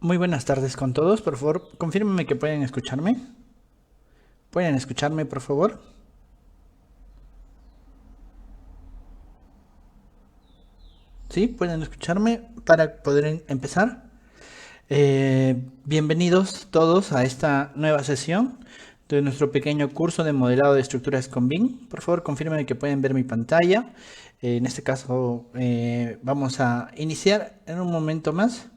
Muy buenas tardes con todos. Por favor, confírmenme que pueden escucharme. ¿Pueden escucharme, por favor? ¿Sí? ¿Pueden escucharme para poder empezar? Bienvenidos todos a esta nueva sesión de nuestro pequeño curso de modelado de estructuras con BIM. Por favor, confirmen que pueden ver mi pantalla. En este caso, vamos a iniciar en un momento más.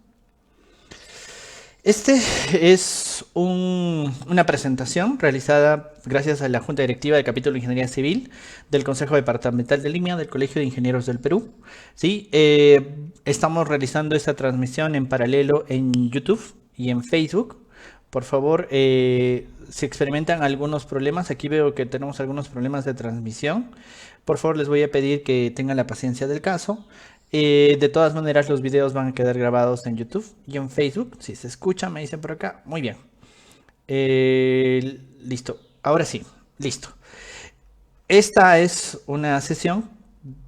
Este es una presentación realizada gracias a la Junta Directiva del Capítulo de Ingeniería Civil del Consejo Departamental de Lima del Colegio de Ingenieros del Perú. ¿Sí? Estamos realizando esta transmisión en paralelo en YouTube y en Facebook. Por favor, si experimentan algunos problemas, aquí veo que tenemos algunos problemas de transmisión. Por favor, les voy a pedir que tengan la paciencia del caso. De todas maneras, los videos van a quedar grabados en YouTube y en Facebook. Si se escucha, me dicen por acá. Muy bien. Listo. Ahora sí, listo. Esta es una sesión,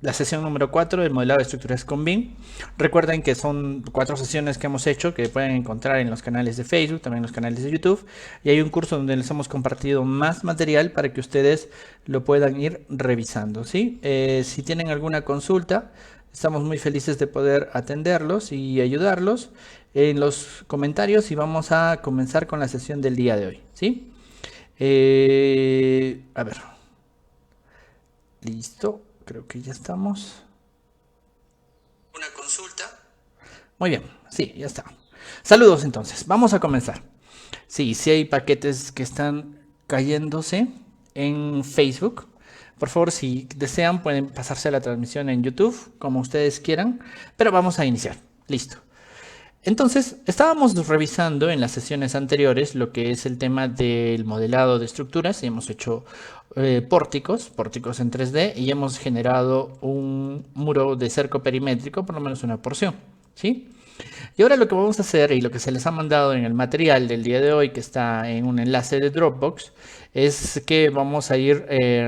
la sesión número 4 del modelado de estructuras con BIM. Recuerden que son 4 sesiones que hemos hecho que pueden encontrar en los canales de Facebook, también en los canales de YouTube. Y hay un curso donde les hemos compartido más material para que ustedes lo puedan ir revisando, ¿sí? Si tienen alguna consulta, estamos muy felices de poder atenderlos y ayudarlos en los comentarios y vamos a comenzar con la sesión del día de hoy, ¿sí? A ver. Listo, creo que ya estamos. ¿Una consulta? Muy bien, sí, ya está. Saludos entonces, vamos a comenzar. Sí, hay paquetes que están cayéndose en Facebook. Por favor, si desean, pueden pasarse a la transmisión en YouTube, como ustedes quieran, pero vamos a iniciar. Listo. Entonces, estábamos revisando en las sesiones anteriores lo que es el tema del modelado de estructuras y hemos hecho pórticos en 3D y hemos generado un muro de cerco perimétrico, por lo menos una porción, ¿sí? Y ahora lo que vamos a hacer y lo que se les ha mandado en el material del día de hoy, que está en un enlace de Dropbox, es que vamos a ir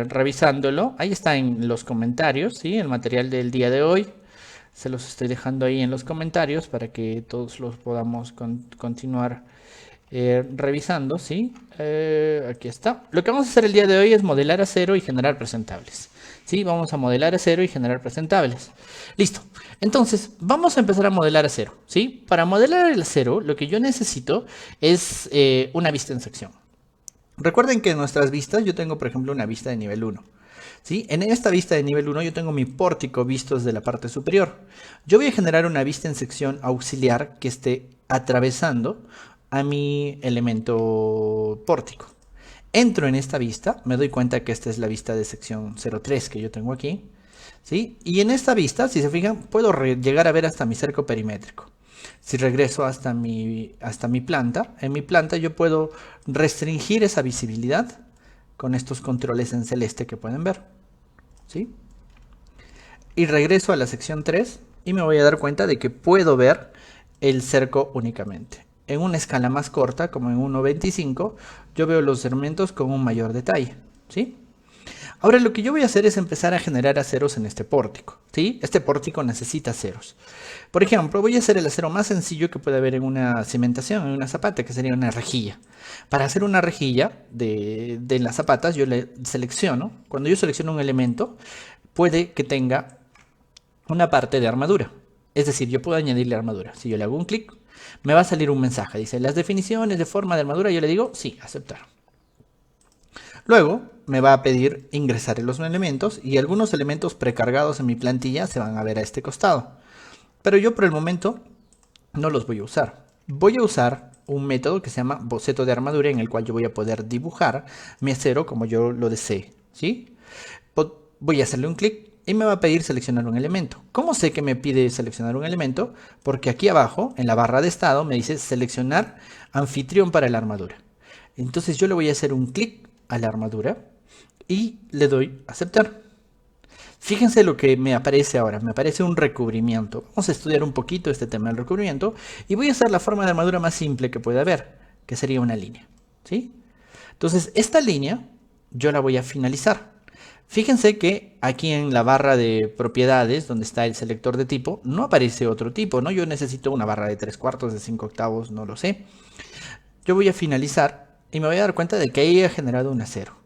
revisándolo. Ahí está en los comentarios, ¿sí? El material del día de hoy. Se los estoy dejando ahí en los comentarios para que todos los podamos continuar revisando, ¿sí? Aquí está. Lo que vamos a hacer el día de hoy es modelar a cero y generar presentables. ¿Sí? Vamos a modelar a cero y generar presentables. Listo. Entonces, vamos a empezar a modelar a cero, ¿sí? Para modelar el acero, lo que yo necesito es una vista en sección. Recuerden que en nuestras vistas, yo tengo, por ejemplo, una vista de nivel 1. ¿Sí? En esta vista de nivel 1 yo tengo mi pórtico vistos de la parte superior. Yo voy a generar una vista en sección auxiliar que esté atravesando a mi elemento pórtico. Entro en esta vista, me doy cuenta que esta es la vista de sección 03 que yo tengo aquí, ¿sí? Y en esta vista, si se fijan, puedo llegar a ver hasta mi cerco perimétrico. Si regreso hasta mi planta, en mi planta yo puedo restringir esa visibilidad con estos controles en celeste que pueden ver, ¿sí? Y regreso a la sección 3 y me voy a dar cuenta de que puedo ver el cerco únicamente. En una escala más corta, como en 1.25, yo veo los segmentos con un mayor detalle, ¿sí? Ahora lo que yo voy a hacer es empezar a generar aceros en este pórtico, ¿sí? Este pórtico necesita aceros. Por ejemplo, voy a hacer el acero más sencillo que puede haber en una cimentación, en una zapata, que sería una rejilla. Para hacer una rejilla de las zapatas, yo le selecciono. Cuando yo selecciono un elemento, puede que tenga una parte de armadura. Es decir, yo puedo añadirle armadura. Si yo le hago un clic, me va a salir un mensaje. Dice, las definiciones de forma de armadura. Yo le digo, sí, aceptar. Luego me va a pedir ingresar en los elementos y algunos elementos precargados en mi plantilla se van a ver a este costado. Pero yo por el momento no los voy a usar. Voy a usar un método que se llama boceto de armadura en el cual yo voy a poder dibujar mi acero como yo lo desee, ¿sí? Voy a hacerle un clic y me va a pedir seleccionar un elemento. ¿Cómo sé que me pide seleccionar un elemento? Porque aquí abajo, en la barra de estado, me dice seleccionar anfitrión para la armadura. Entonces yo le voy a hacer un clic a la armadura y le doy a aceptar. Fíjense lo que me aparece ahora, me aparece un recubrimiento. Vamos a estudiar un poquito este tema del recubrimiento y voy a hacer la forma de armadura más simple que pueda haber, que sería una línea, ¿sí? Entonces esta línea yo la voy a finalizar. Fíjense que aquí en la barra de propiedades, donde está el selector de tipo, no aparece otro tipo, ¿no? Yo necesito una barra de 3/4, de 5/8, no lo sé. Yo voy a finalizar y me voy a dar cuenta de que ahí he generado un acero.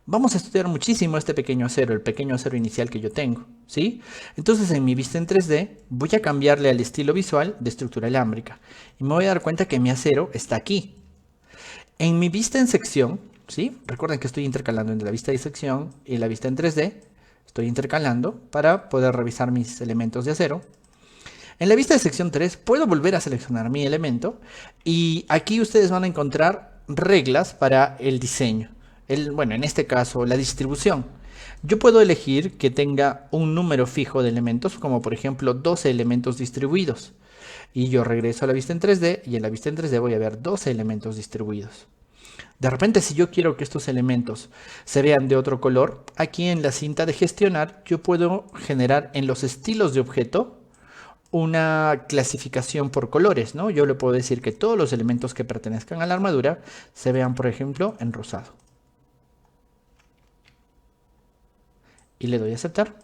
Vamos a estudiar muchísimo este pequeño acero, el pequeño acero inicial que yo tengo, ¿sí? Entonces en mi vista en 3D voy a cambiarle al estilo visual de estructura alámbrica y me voy a dar cuenta que mi acero está aquí. En mi vista en sección, ¿sí? Recuerden que estoy intercalando entre la vista de sección y la vista en 3D. Estoy intercalando para poder revisar mis elementos de acero. En la vista de sección 3 puedo volver a seleccionar mi elemento y aquí ustedes van a encontrar reglas para el diseño. Bueno, en este caso la distribución. Yo puedo elegir que tenga un número fijo de elementos, como por ejemplo 12 elementos distribuidos. Y yo regreso a la vista en 3D y en la vista en 3D voy a ver 12 elementos distribuidos. De repente, si yo quiero que estos elementos se vean de otro color, aquí en la cinta de gestionar yo puedo generar en los estilos de objeto una clasificación por colores, ¿no? Yo le puedo decir que todos los elementos que pertenezcan a la armadura se vean, por ejemplo, en rosado. Y le doy a aceptar.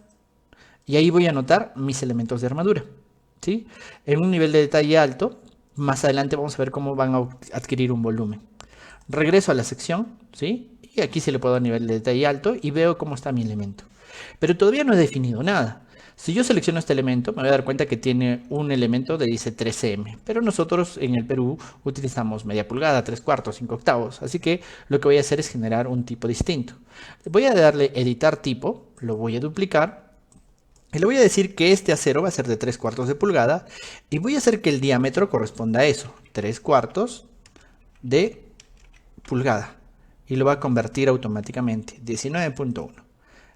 Y ahí voy a anotar mis elementos de armadura, ¿sí? En un nivel de detalle alto, más adelante vamos a ver cómo van a adquirir un volumen. Regreso a la sección, ¿sí? Y aquí sí le puedo dar nivel de detalle alto y veo cómo está mi elemento. Pero todavía no he definido nada. Si yo selecciono este elemento, me voy a dar cuenta que tiene un elemento de dice 13M. Pero nosotros en el Perú utilizamos media pulgada, 3/4, 5/8. Así que lo que voy a hacer es generar un tipo distinto. Voy a darle editar tipo, lo voy a duplicar. Y le voy a decir que este acero va a ser de 3/4 de pulgada. Y voy a hacer que el diámetro corresponda a eso, 3/4 de pulgada. Y lo va a convertir automáticamente, 19.1.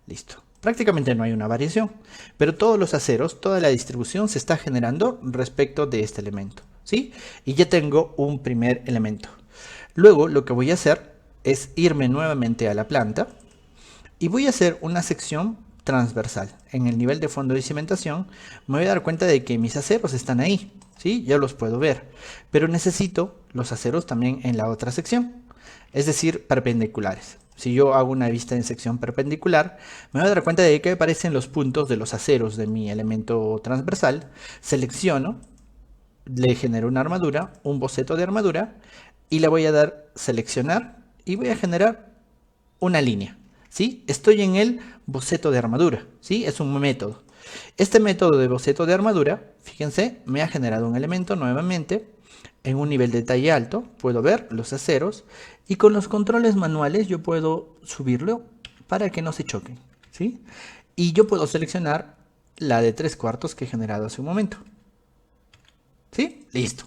Listo. Prácticamente no hay una variación, pero todos los aceros, toda la distribución se está generando respecto de este elemento, ¿sí? Y ya tengo un primer elemento. Luego lo que voy a hacer es irme nuevamente a la planta y voy a hacer una sección transversal. En el nivel de fondo de cimentación me voy a dar cuenta de que mis aceros están ahí, ¿sí? Ya los puedo ver, pero necesito los aceros también en la otra sección, es decir, perpendiculares. Si yo hago una vista en sección perpendicular, me voy a dar cuenta de que aparecen los puntos de los aceros de mi elemento transversal. Selecciono, le genero una armadura, un boceto de armadura, y le voy a dar seleccionar y voy a generar una línea, ¿sí? Estoy en el boceto de armadura, ¿sí? Es un método. Este método de boceto de armadura, fíjense, me ha generado un elemento nuevamente. En un nivel de detalle alto puedo ver los aceros y con los controles manuales yo puedo subirlo para que no se choquen, ¿sí? Y yo puedo seleccionar la de 3/4 que he generado hace un momento, ¿sí? Listo.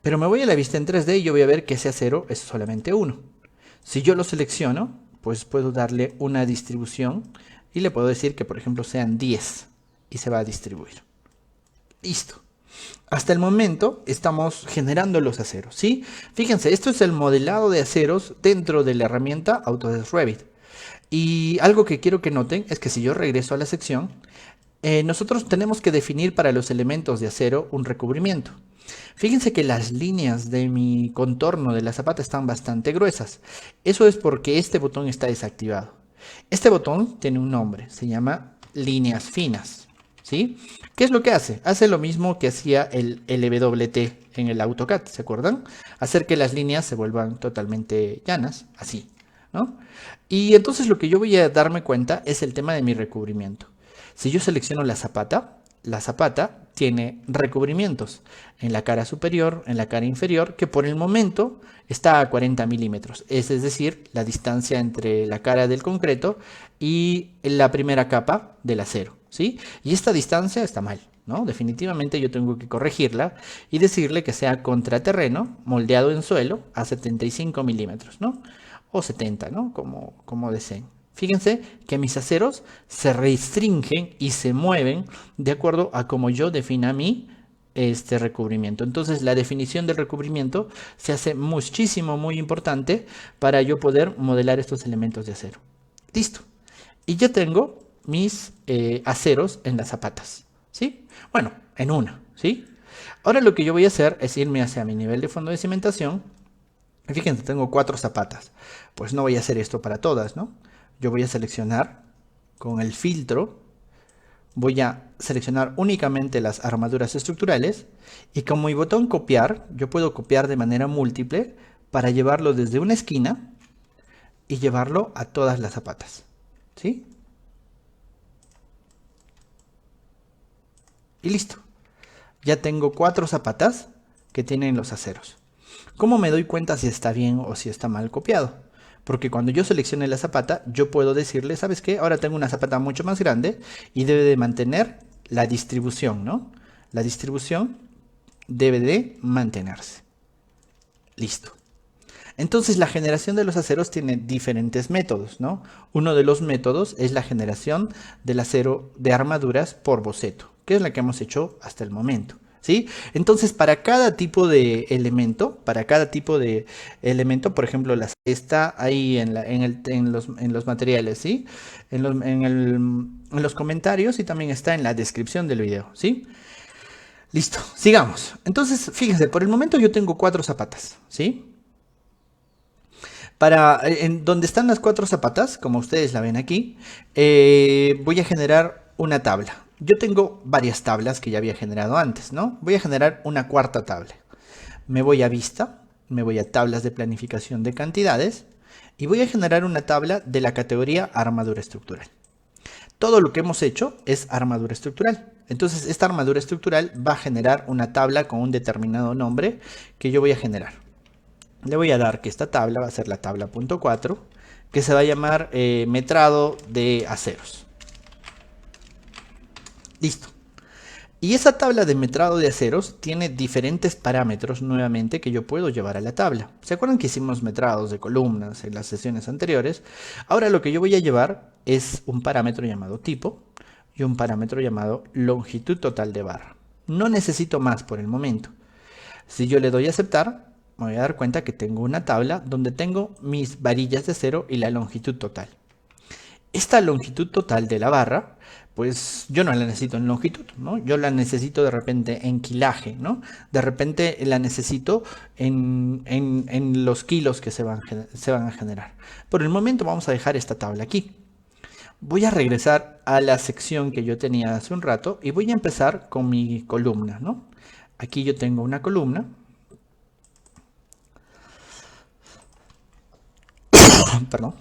Pero me voy a la vista en 3D y yo voy a ver que ese acero es solamente uno. Si yo lo selecciono, pues puedo darle una distribución y le puedo decir que por ejemplo sean 10 y se va a distribuir. Listo. Hasta el momento estamos generando los aceros, ¿sí? Fíjense, esto es el modelado de aceros dentro de la herramienta Autodesk Revit. Y algo que quiero que noten es que si yo regreso a la sección, nosotros tenemos que definir para los elementos de acero un recubrimiento. Fíjense que las líneas de mi contorno de la zapata están bastante gruesas. Eso es porque este botón está desactivado. Este botón tiene un nombre, se llama líneas finas, ¿sí? ¿Qué es lo que hace? Hace lo mismo que hacía el LWT en el AutoCAD, ¿se acuerdan? Hacer que las líneas se vuelvan totalmente llanas, así, ¿no? Y entonces lo que yo voy a darme cuenta es el tema de mi recubrimiento. Si yo selecciono la zapata tiene recubrimientos en la cara superior, en la cara inferior, que por el momento está a 40 milímetros. Es decir, la distancia entre la cara del concreto y la primera capa del acero, ¿sí? Y esta distancia está mal, ¿no? Definitivamente yo tengo que corregirla y decirle que sea contraterreno, moldeado en suelo, a 75 milímetros, ¿no? O 70, ¿no? Como deseen. Fíjense que mis aceros se restringen y se mueven de acuerdo a como yo defina mi recubrimiento. Entonces la definición del recubrimiento se hace muy importante para yo poder modelar estos elementos de acero. Listo. Y ya tengo mis aceros en las zapatas, ¿sí? Bueno, en una, ¿sí? Ahora lo que yo voy a hacer es irme hacia mi nivel de fondo de cimentación. Fíjense, tengo 4 zapatas. Pues no voy a hacer esto para todas, ¿no? yo voy a seleccionar con el filtro, voy a seleccionar únicamente las armaduras estructurales y con mi botón copiar, yo puedo copiar de manera múltiple para llevarlo desde una esquina y llevarlo a todas las zapatas, ¿sí? Y listo. Ya tengo 4 zapatas que tienen los aceros. ¿Cómo me doy cuenta si está bien o si está mal copiado? Porque cuando yo seleccione la zapata, yo puedo decirle, ¿sabes qué? Ahora tengo una zapata mucho más grande y debe de mantener la distribución, ¿no? La distribución debe de mantenerse. Listo. Entonces la generación de los aceros tiene diferentes métodos, ¿no? Uno de los métodos es la generación del acero de armaduras por boceto, que es la que hemos hecho hasta el momento, ¿sí? Entonces para cada tipo de elemento, por ejemplo, está ahí en los materiales, ¿sí? En los comentarios y también está en la descripción del video, ¿sí? Listo, sigamos. Entonces, fíjense, por el momento yo tengo 4 zapatas, ¿sí? En donde están las 4 zapatas, como ustedes la ven aquí, voy a generar una tabla. Yo tengo varias tablas que ya había generado antes, ¿no? Voy a generar una cuarta tabla. Me voy a vista, me voy a tablas de planificación de cantidades y voy a generar una tabla de la categoría armadura estructural. Todo lo que hemos hecho es armadura estructural. Entonces esta armadura estructural va a generar una tabla con un determinado nombre que yo voy a generar. Le voy a dar que esta tabla va a ser la tabla .4, que se va a llamar metrado de aceros. Listo. Y esa tabla de metrado de aceros tiene diferentes parámetros nuevamente que yo puedo llevar a la tabla. ¿Se acuerdan que hicimos metrados de columnas en las sesiones anteriores? Ahora lo que yo voy a llevar es un parámetro llamado tipo y un parámetro llamado longitud total de barra. No necesito más por el momento. Si yo le doy a aceptar, me voy a dar cuenta que tengo una tabla donde tengo mis varillas de acero y la longitud total. Esta longitud total de la barra, pues yo no la necesito en longitud, ¿no? Yo la necesito de repente en quilaje, ¿no? De repente la necesito en los kilos que se van a generar. Por el momento vamos a dejar esta tabla aquí. Voy a regresar a la sección que yo tenía hace un rato y voy a empezar con mi columna, ¿no? Aquí yo tengo una columna. Perdón.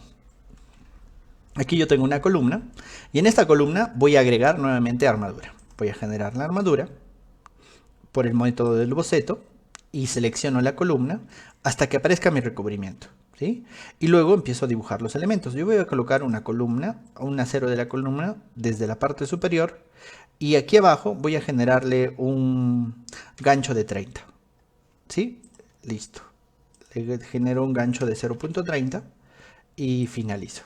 Aquí yo tengo una columna y en esta columna voy a agregar nuevamente armadura. Voy a generar la armadura por el método del boceto y selecciono la columna hasta que aparezca mi recubrimiento, ¿sí? Y luego empiezo a dibujar los elementos. Yo voy a colocar una columna, un acero de la columna desde la parte superior y aquí abajo voy a generarle un gancho de 30, ¿sí? Listo. Le genero un gancho de 0.30 y finalizo.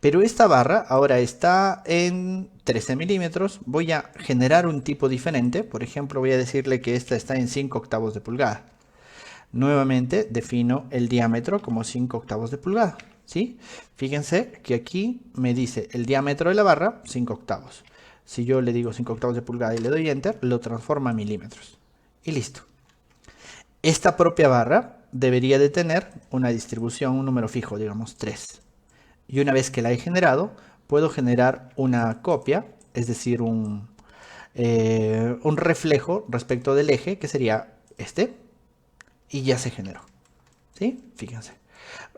Pero esta barra ahora está en 13 milímetros. Voy a generar un tipo diferente. Por ejemplo, voy a decirle que esta está en 5 octavos de pulgada. Nuevamente defino el diámetro como 5 octavos de pulgada, ¿sí? Fíjense que aquí me dice el diámetro de la barra 5 octavos. Si yo le digo 5 octavos de pulgada y le doy enter, lo transforma a milímetros. Y listo. Esta propia barra debería de tener una distribución, un número fijo, digamos 3. Y una vez que la he generado, puedo generar una copia, es decir, un reflejo respecto del eje, que sería este, y ya se generó, ¿sí? Fíjense.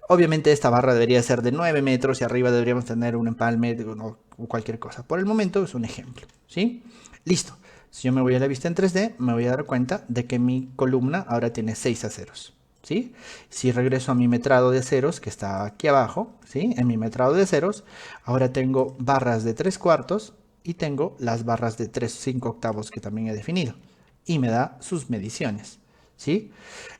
Obviamente esta barra debería ser de 9 metros y arriba deberíamos tener un empalme o cualquier cosa. Por el momento es un ejemplo, ¿sí? Listo. Si yo me voy a la vista en 3D, me voy a dar cuenta de que mi columna ahora tiene 6 aceros, ¿sí? Si regreso a mi metrado de aceros, que está aquí abajo, ¿sí? En mi metrado de aceros, ahora tengo barras de 3/4 y tengo las barras de 5 octavos que también he definido. Y me da sus mediciones, ¿sí?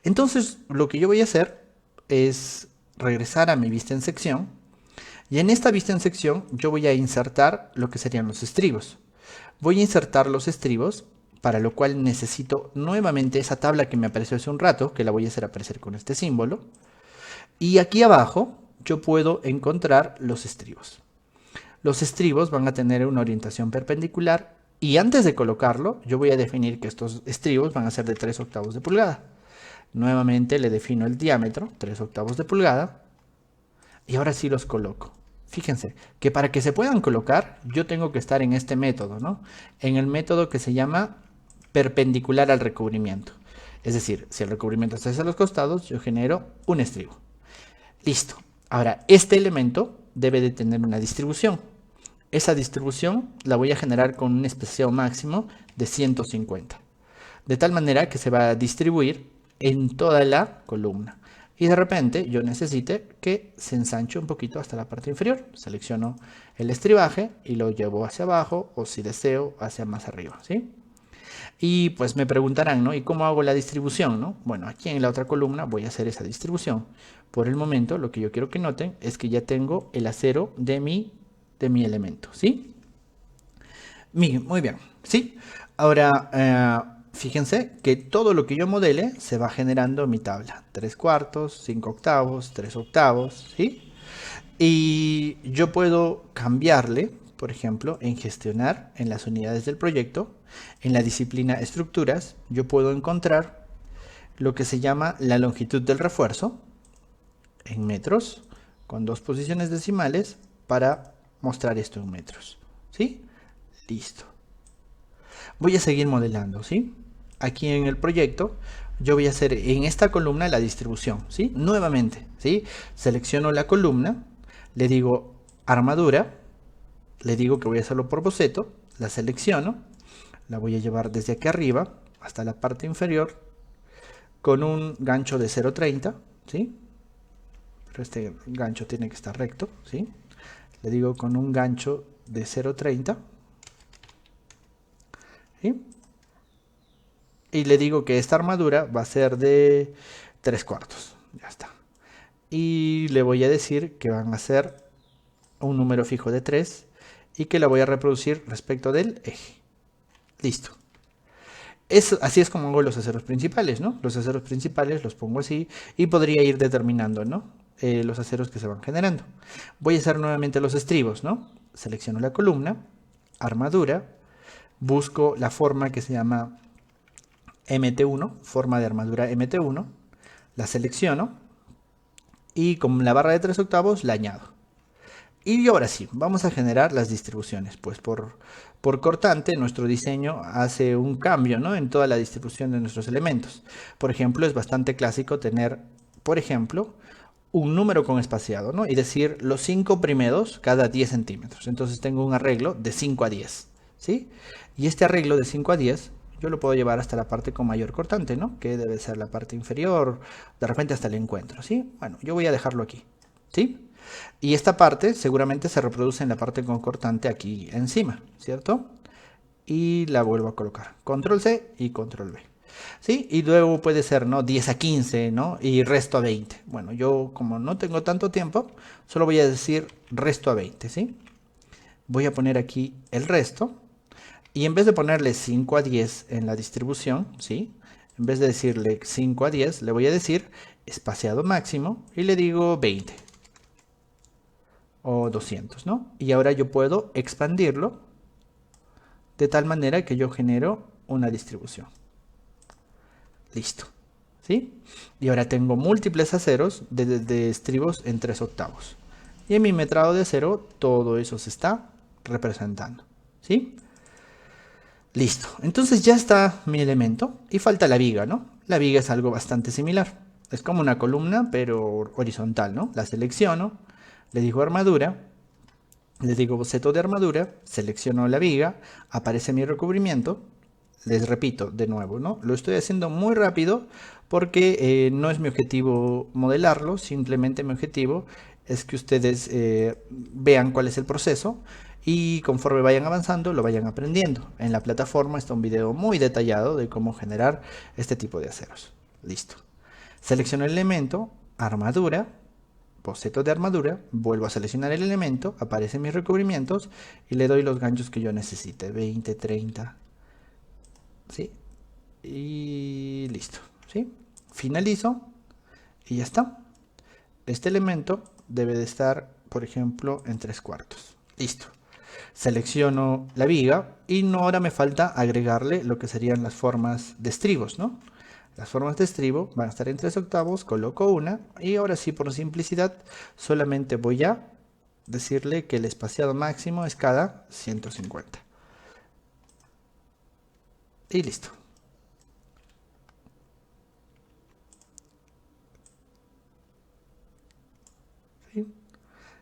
Entonces, lo que yo voy a hacer es regresar a mi vista en sección. Y en esta vista en sección, yo voy a insertar lo que serían los estribos. Voy a insertar los estribos, para lo cual necesito nuevamente esa tabla que me apareció hace un rato, que la voy a hacer aparecer con este símbolo. Y aquí abajo yo puedo encontrar los estribos. Los estribos van a tener una orientación perpendicular y antes de colocarlo yo voy a definir que estos estribos van a ser de 3 octavos de pulgada. Nuevamente le defino el diámetro, 3 octavos de pulgada, y ahora sí los coloco. Fíjense que para que se puedan colocar, yo tengo que estar en este método, ¿no? En el método que se llama perpendicular al recubrimiento. Es decir, si el recubrimiento está hacia los costados, yo genero un estribo. Listo. Ahora, este elemento debe de tener una distribución. Esa distribución la voy a generar con un espaciado máximo de 150. De tal manera que se va a distribuir en toda la columna. Y de repente yo necesite que se ensanche un poquito hasta la parte inferior. Selecciono el estribaje y lo llevo hacia abajo o si deseo hacia más arriba, ¿sí? Y pues me preguntarán, ¿no? ¿Y cómo hago la distribución, no? Bueno, aquí en la otra columna voy a hacer esa distribución. Por el momento lo que yo quiero que noten es que ya tengo el acero de mi elemento, ¿sí? Muy bien, ¿sí? Ahora, fíjense que todo lo que yo modele se va generando en mi tabla. 3/4, 5/8, 3/8, ¿sí? Y yo puedo cambiarle, por ejemplo, en gestionar en las unidades del proyecto, en la disciplina estructuras, yo puedo encontrar lo que se llama la longitud del refuerzo en metros, con 2 posiciones decimales para mostrar esto en metros, ¿sí? Listo. Voy a seguir modelando, ¿sí? Aquí en el proyecto yo voy a hacer en esta columna la distribución, ¿sí? Nuevamente, ¿sí? Selecciono la columna, le digo armadura, le digo que voy a hacerlo por boceto, la selecciono, la voy a llevar desde aquí arriba hasta la parte inferior con un gancho de 0,30, ¿sí? Pero este gancho tiene que estar recto, ¿sí? Le digo con un gancho de 0,30, ¿sí? Y le digo que esta armadura va a ser de 3/4, ya está. Y le voy a decir que van a ser un número fijo de 3 y que la voy a reproducir respecto del eje. Listo. Así es como hago los aceros principales, ¿no? Los aceros principales los pongo así y podría ir determinando, ¿no? Los aceros que se van generando. Voy a hacer nuevamente los estribos, ¿no? Selecciono la columna, armadura, busco la forma que se llama MT1, forma de armadura MT1, la selecciono y con la barra de 3/8 la añado. Y ahora sí, vamos a generar las distribuciones. Pues por cortante, nuestro diseño hace un cambio, ¿no? En toda la distribución de nuestros elementos. Por ejemplo, es bastante clásico tener, por ejemplo, un número con espaciado, ¿no? Y decir los 5 primeros cada 10 centímetros. Entonces tengo un arreglo de 5 a 10, ¿sí? Y este arreglo de 5 a 10 yo lo puedo llevar hasta la parte con mayor cortante, ¿no? Que debe ser la parte inferior, de repente hasta el encuentro, ¿sí? Bueno, yo voy a dejarlo aquí, ¿sí? Y esta parte seguramente se reproduce en la parte con cortante aquí encima, ¿cierto? Y la vuelvo a colocar. Control C y Control V. ¿Sí? Y luego puede ser, ¿no? 10 a 15, ¿no? Y resto a 20. Bueno, yo como no tengo tanto tiempo, solo voy a decir resto a 20, ¿sí? Voy a poner aquí el resto. Y en vez de ponerle 5 a 10 en la distribución, ¿sí? En vez de decirle 5 a 10, le voy a decir espaciado máximo y le digo 20. O 200, ¿no? Y ahora yo puedo expandirlo de tal manera que yo genero una distribución. Listo, ¿sí? Y ahora tengo múltiples aceros de estribos en 3/8. Y en mi metrado de acero todo eso se está representando, ¿sí? Listo, entonces ya está mi elemento y falta la viga, ¿no? La viga es algo bastante similar. Es como una columna, pero horizontal, ¿no? La selecciono, le digo armadura, le digo boceto de armadura, selecciono la viga, aparece mi recubrimiento. Les repito de nuevo, ¿no? Lo estoy haciendo muy rápido porque no es mi objetivo modelarlo, simplemente mi objetivo es que ustedes vean cuál es el proceso y conforme vayan avanzando lo vayan aprendiendo. En la plataforma está un video muy detallado de cómo generar este tipo de aceros. Listo. Selecciono el elemento, armadura, boceto de armadura, vuelvo a seleccionar el elemento, aparecen mis recubrimientos y le doy los ganchos que yo necesite, 20, 30, ¿sí? Y listo, ¿sí? Finalizo y ya está. Este elemento debe de estar, por ejemplo, en 3/4. Listo. Selecciono la viga y no, ahora me falta agregarle lo que serían las formas de estribos, ¿no? Las formas de estribo van a estar en 3/8, coloco una y ahora sí, por simplicidad, solamente voy a decirle que el espaciado máximo es cada 150. Y listo. ¿Sí?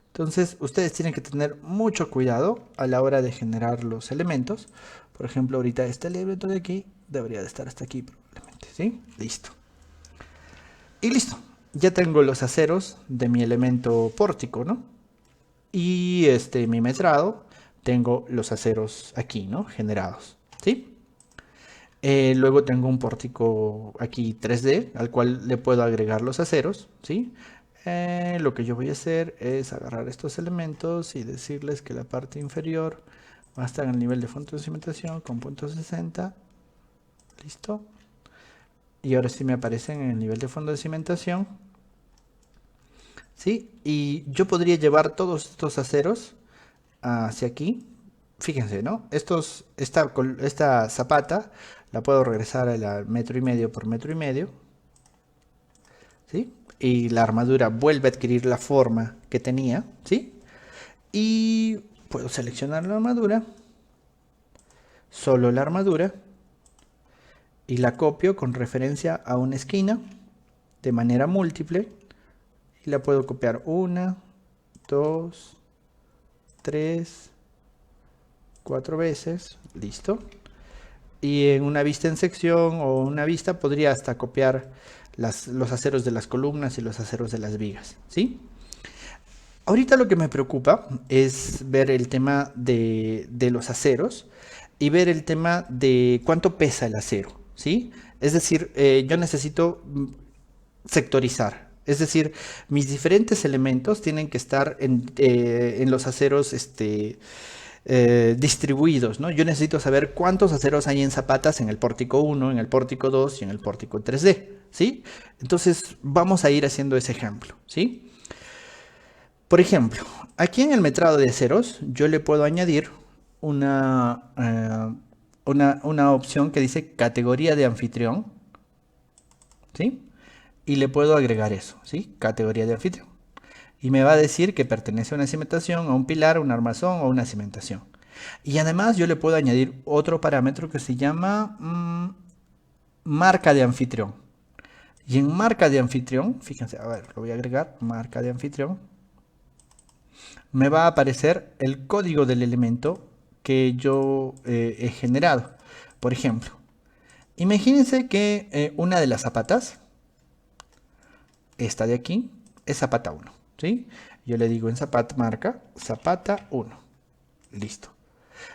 Entonces, ustedes tienen que tener mucho cuidado a la hora de generar los elementos. Por ejemplo, ahorita este elemento de aquí debería de estar hasta aquí probablemente, ¿sí? Listo. Y listo. Ya tengo los aceros de mi elemento pórtico, ¿no? Y mi metrado, tengo los aceros aquí, ¿no? Generados, ¿sí? Luego tengo un pórtico aquí 3D al cual le puedo agregar los aceros, ¿sí? Lo que yo voy a hacer es agarrar estos elementos y decirles que la parte inferior va a estar en el nivel de fondo de cimentación con punto 60. Listo. Y ahora sí me aparecen en el nivel de fondo de cimentación. ¿Sí? Y yo podría llevar todos estos aceros hacia aquí. Fíjense, ¿no? Esta zapata la puedo regresar a metro y medio por metro y medio. ¿Sí? Y la armadura vuelve a adquirir la forma que tenía. ¿Sí? Y puedo seleccionar la armadura. Solo la armadura. Y la copio con referencia a una esquina de manera múltiple. Y la puedo copiar 1, 2, 3, 4 veces. Listo. Y en una vista en sección o una vista podría hasta copiar los aceros de las columnas y los aceros de las vigas, ¿sí? Ahorita lo que me preocupa es ver el tema de los aceros y ver el tema de cuánto pesa el acero, ¿sí? Es decir, yo necesito sectorizar. Es decir, mis diferentes elementos tienen que estar en los aceros distribuidos, ¿no? Yo necesito saber cuántos aceros hay en zapatas en el pórtico 1, en el pórtico 2 y en el pórtico 3D, ¿sí? Entonces vamos a ir haciendo ese ejemplo, ¿sí? Por ejemplo, aquí en el metrado de aceros yo le puedo añadir una opción que dice categoría de anfitrión, ¿sí? Y le puedo agregar eso, ¿sí? Categoría de anfitrión. Y me va a decir que pertenece a una cimentación, a un pilar, a un armazón o a una cimentación. Y además yo le puedo añadir otro parámetro que se llama marca de anfitrión. Y en marca de anfitrión, fíjense, a ver, lo voy a agregar, marca de anfitrión. Me va a aparecer el código del elemento que yo he generado. Por ejemplo, imagínense que una de las zapatas, esta de aquí, es zapata 1, ¿sí? Yo le digo en zapata, marca, zapata 1. Listo.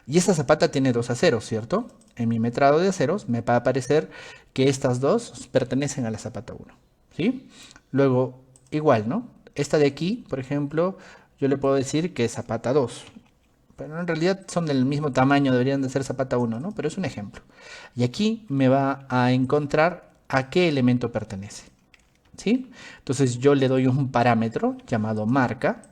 Y esta zapata tiene dos aceros, ¿cierto? En mi metrado de aceros me va a aparecer que estas dos pertenecen a la zapata 1, ¿sí? Luego, igual, ¿no? Esta de aquí, por ejemplo, yo le puedo decir que es zapata 2. Pero en realidad son del mismo tamaño, deberían de ser zapata 1, ¿no? Pero es un ejemplo. Y aquí me va a encontrar a qué elemento pertenece, ¿sí? Entonces yo le doy un parámetro llamado marca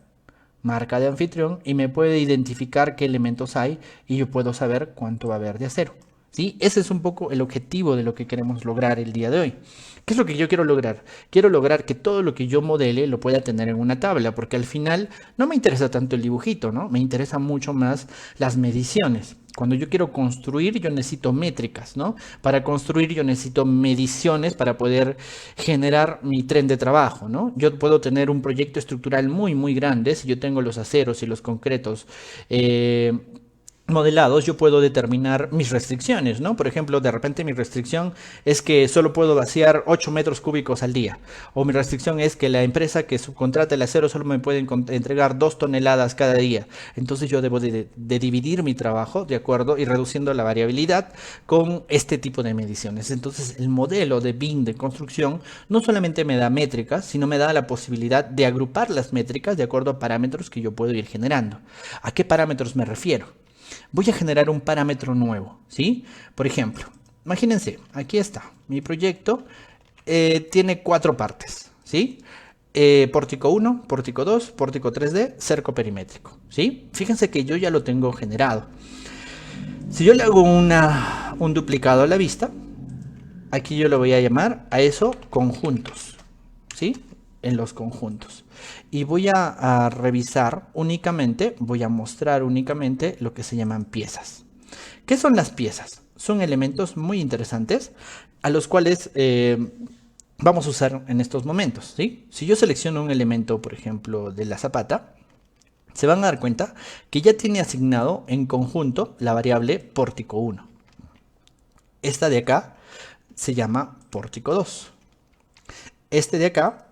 de anfitrión, y me puede identificar qué elementos hay y yo puedo saber cuánto va a haber de acero, ¿sí? Ese es un poco el objetivo de lo que queremos lograr el día de hoy. ¿Qué es lo que yo quiero lograr? Quiero lograr que todo lo que yo modele lo pueda tener en una tabla, porque al final no me interesa tanto el dibujito, ¿no? Me interesa mucho más las mediciones. Cuando yo quiero construir, yo necesito métricas, ¿no? Para construir yo necesito mediciones para poder generar mi tren de trabajo, ¿no? Yo puedo tener un proyecto estructural muy, muy grande si yo tengo los aceros y los concretos modelados, yo puedo determinar mis restricciones, ¿no? Por ejemplo, de repente mi restricción es que solo puedo vaciar 8 metros cúbicos al día. O mi restricción es que la empresa que subcontrata el acero solo me puede entregar 2 toneladas cada día. Entonces yo debo de dividir mi trabajo, ¿de acuerdo? Y reduciendo la variabilidad con este tipo de mediciones. Entonces el modelo de BIM de construcción no solamente me da métricas, sino me da la posibilidad de agrupar las métricas de acuerdo a parámetros que yo puedo ir generando. ¿A qué parámetros me refiero? Voy a generar un parámetro nuevo, ¿sí? Por ejemplo, imagínense, aquí está, mi proyecto tiene 4 partes, ¿sí? Pórtico 1, pórtico 2, pórtico 3D, cerco perimétrico, ¿sí? Fíjense que yo ya lo tengo generado. Si yo le hago un duplicado a la vista, aquí yo lo voy a llamar a eso conjuntos, ¿sí? en los conjuntos. Y voy a revisar únicamente, voy a mostrar únicamente lo que se llaman piezas. ¿Qué son las piezas? Son elementos muy interesantes a los cuales vamos a usar en estos momentos, ¿sí? Si yo selecciono un elemento, por ejemplo, de la zapata, se van a dar cuenta que ya tiene asignado en conjunto la variable pórtico 1. Esta de acá se llama pórtico 2. Este de acá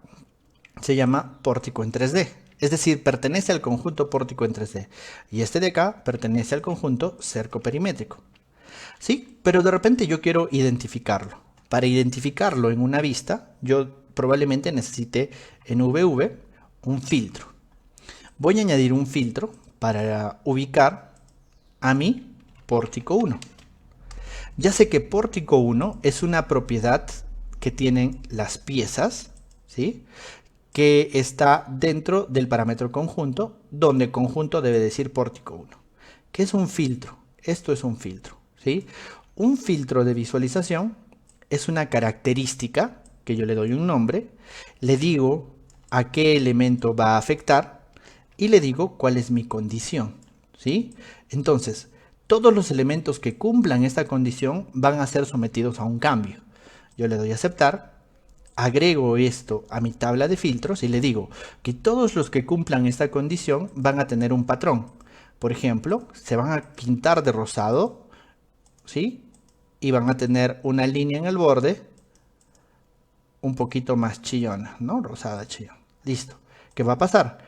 se llama pórtico en 3D. Es decir, pertenece al conjunto pórtico en 3D. Y este de acá pertenece al conjunto cerco perimétrico. ¿Sí? Pero de repente yo quiero identificarlo. Para identificarlo en una vista, yo probablemente necesite en VV un filtro. Voy a añadir un filtro para ubicar a mi pórtico 1. Ya sé que pórtico 1 es una propiedad que tienen las piezas, ¿sí? Que está dentro del parámetro conjunto, donde conjunto debe decir pórtico 1. ¿Qué es un filtro? Esto es un filtro, ¿sí? Un filtro de visualización es una característica que yo le doy un nombre, le digo a qué elemento va a afectar y le digo cuál es mi condición, ¿sí? Entonces, todos los elementos que cumplan esta condición van a ser sometidos a un cambio. Yo le doy a aceptar, agrego esto a mi tabla de filtros y le digo que todos los que cumplan esta condición van a tener un patrón. Por ejemplo, se van a pintar de rosado, ¿sí? Y van a tener una línea en el borde un poquito más chillona, ¿no? Rosada chillona. Listo. ¿Qué va a pasar?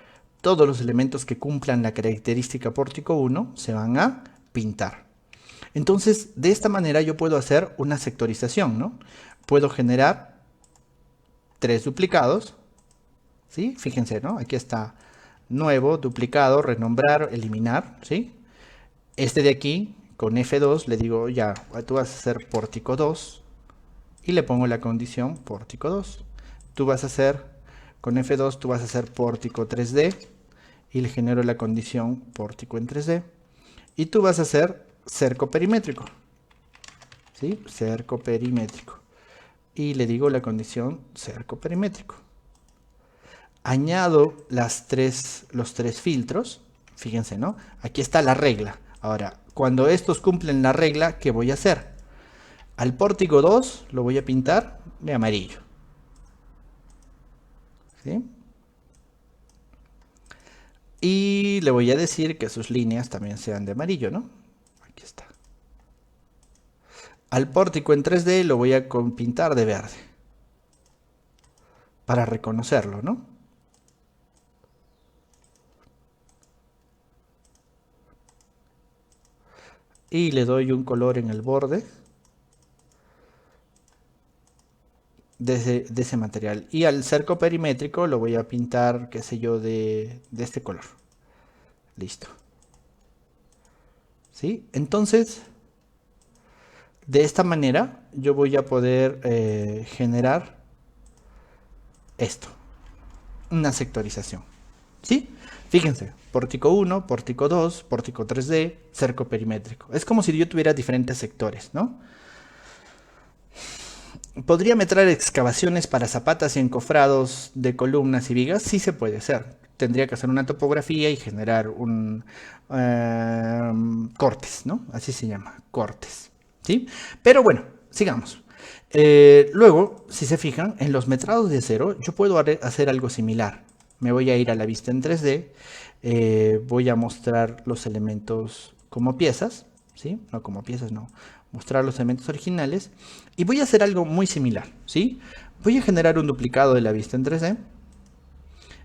Todos los elementos que cumplan la característica pórtico 1 se van a pintar. Entonces, de esta manera yo puedo hacer una sectorización, ¿no? Puedo generar 3 duplicados, ¿sí? Fíjense, ¿no? Aquí está nuevo, duplicado, renombrar, eliminar, ¿sí? Este de aquí, con F2, le digo, ya, tú vas a hacer pórtico 2 y le pongo la condición pórtico 2. Tú vas a hacer, con F2, tú vas a hacer pórtico 3D y le genero la condición pórtico en 3D. Y tú vas a hacer cerco perimétrico, ¿sí? Cerco perimétrico. Y le digo la condición cerco perimétrico. Añado los tres filtros. Fíjense, ¿no? Aquí está la regla. Ahora, cuando estos cumplen la regla, ¿qué voy a hacer? Al pórtico 2 lo voy a pintar de amarillo, ¿sí? Y le voy a decir que sus líneas también sean de amarillo, ¿no? Aquí está. Al pórtico en 3D lo voy a pintar de verde para reconocerlo, ¿no? Y le doy un color en el borde de ese material. Y al cerco perimétrico lo voy a pintar, qué sé yo, de este color. Listo. ¿Sí? Entonces, de esta manera yo voy a poder generar esto, una sectorización. ¿Sí? Fíjense, pórtico 1, pórtico 2, pórtico 3D, cerco perimétrico. Es como si yo tuviera diferentes sectores, ¿no? ¿Podría meter excavaciones para zapatas y encofrados de columnas y vigas? Sí se puede hacer. Tendría que hacer una topografía y generar un cortes, ¿no? Así se llama, cortes, ¿sí? Pero bueno, sigamos. Luego, si se fijan, en los metrados de acero yo puedo hacer algo similar. Me voy a ir a la vista en 3D, voy a mostrar los elementos como piezas, ¿sí? No como piezas, no. Mostrar los elementos originales y voy a hacer algo muy similar, ¿sí? Voy a generar un duplicado de la vista en 3D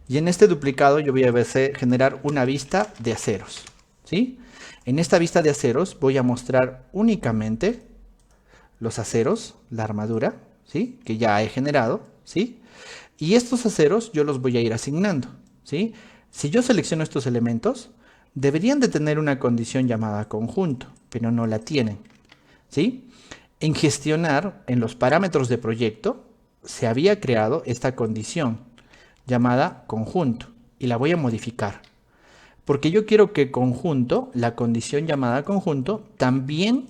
y en este duplicado yo voy a generar una vista de aceros, ¿sí? En esta vista de aceros voy a mostrar únicamente los aceros, la armadura, ¿sí? Que ya he generado, ¿sí? Y estos aceros yo los voy a ir asignando, ¿sí? Si yo selecciono estos elementos, deberían de tener una condición llamada conjunto, pero no la tienen, ¿sí? En gestionar, en los parámetros de proyecto, se había creado esta condición llamada conjunto y la voy a modificar. Porque yo quiero que conjunto, la condición llamada conjunto, también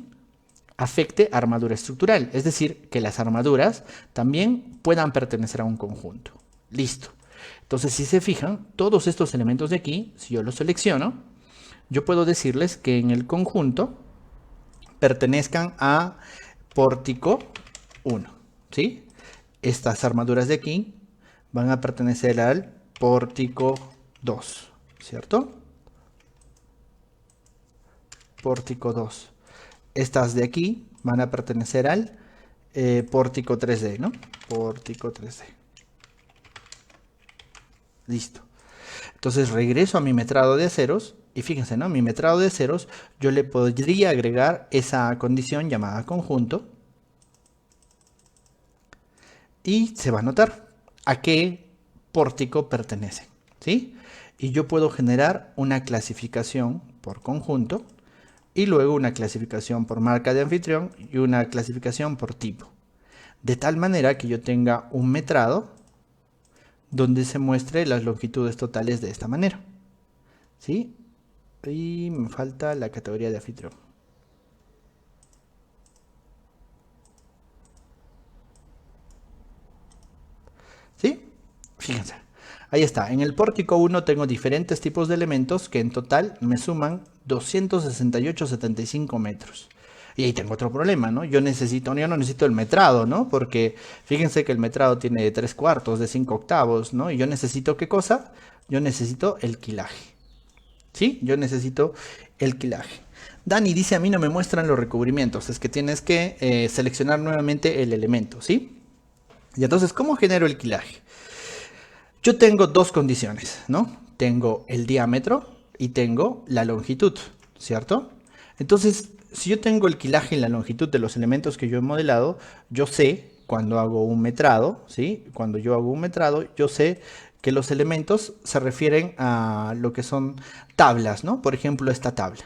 afecte armadura estructural. Es decir, que las armaduras también puedan pertenecer a un conjunto. Listo. Entonces, si se fijan, todos estos elementos de aquí, si yo los selecciono, yo puedo decirles que en el conjunto pertenezcan a pórtico 1, ¿sí? Estas armaduras de aquí van a pertenecer al pórtico 2, ¿cierto? Pórtico 2. Estas de aquí van a pertenecer al pórtico 3D, ¿no? Pórtico 3D. Listo. Entonces regreso a mi metrado de aceros y fíjense, ¿no? Mi metrado de aceros yo le podría agregar esa condición llamada conjunto y se va a notar a qué pórtico pertenece, ¿sí? Y yo puedo generar una clasificación por conjunto y luego una clasificación por marca de anfitrión y una clasificación por tipo. De tal manera que yo tenga un metrado donde se muestre las longitudes totales de esta manera, ¿sí? Y me falta la categoría de anfitrión. ¿Sí? Fíjense. Ahí está. En el pórtico 1 tengo diferentes tipos de elementos que en total me suman 268,75 metros. Y ahí tengo otro problema, ¿no? Yo no necesito el metrado, ¿no? Porque fíjense que el metrado tiene de 3/4, de 5/8, ¿no? Y yo necesito, ¿qué cosa? Yo necesito el quilaje. ¿Sí? Yo necesito el quilaje. Dani dice, a mí no me muestran los recubrimientos. Es que tienes que seleccionar nuevamente el elemento, ¿sí? Y entonces, ¿cómo genero el quilaje? Yo tengo dos condiciones, ¿no? Tengo el diámetro y tengo la longitud, ¿cierto? Entonces, si yo tengo el quilaje y la longitud de los elementos que yo he modelado, yo sé cuando hago un metrado, ¿sí? Cuando yo hago un metrado, yo sé que los elementos se refieren a lo que son tablas, ¿no? Por ejemplo, esta tabla.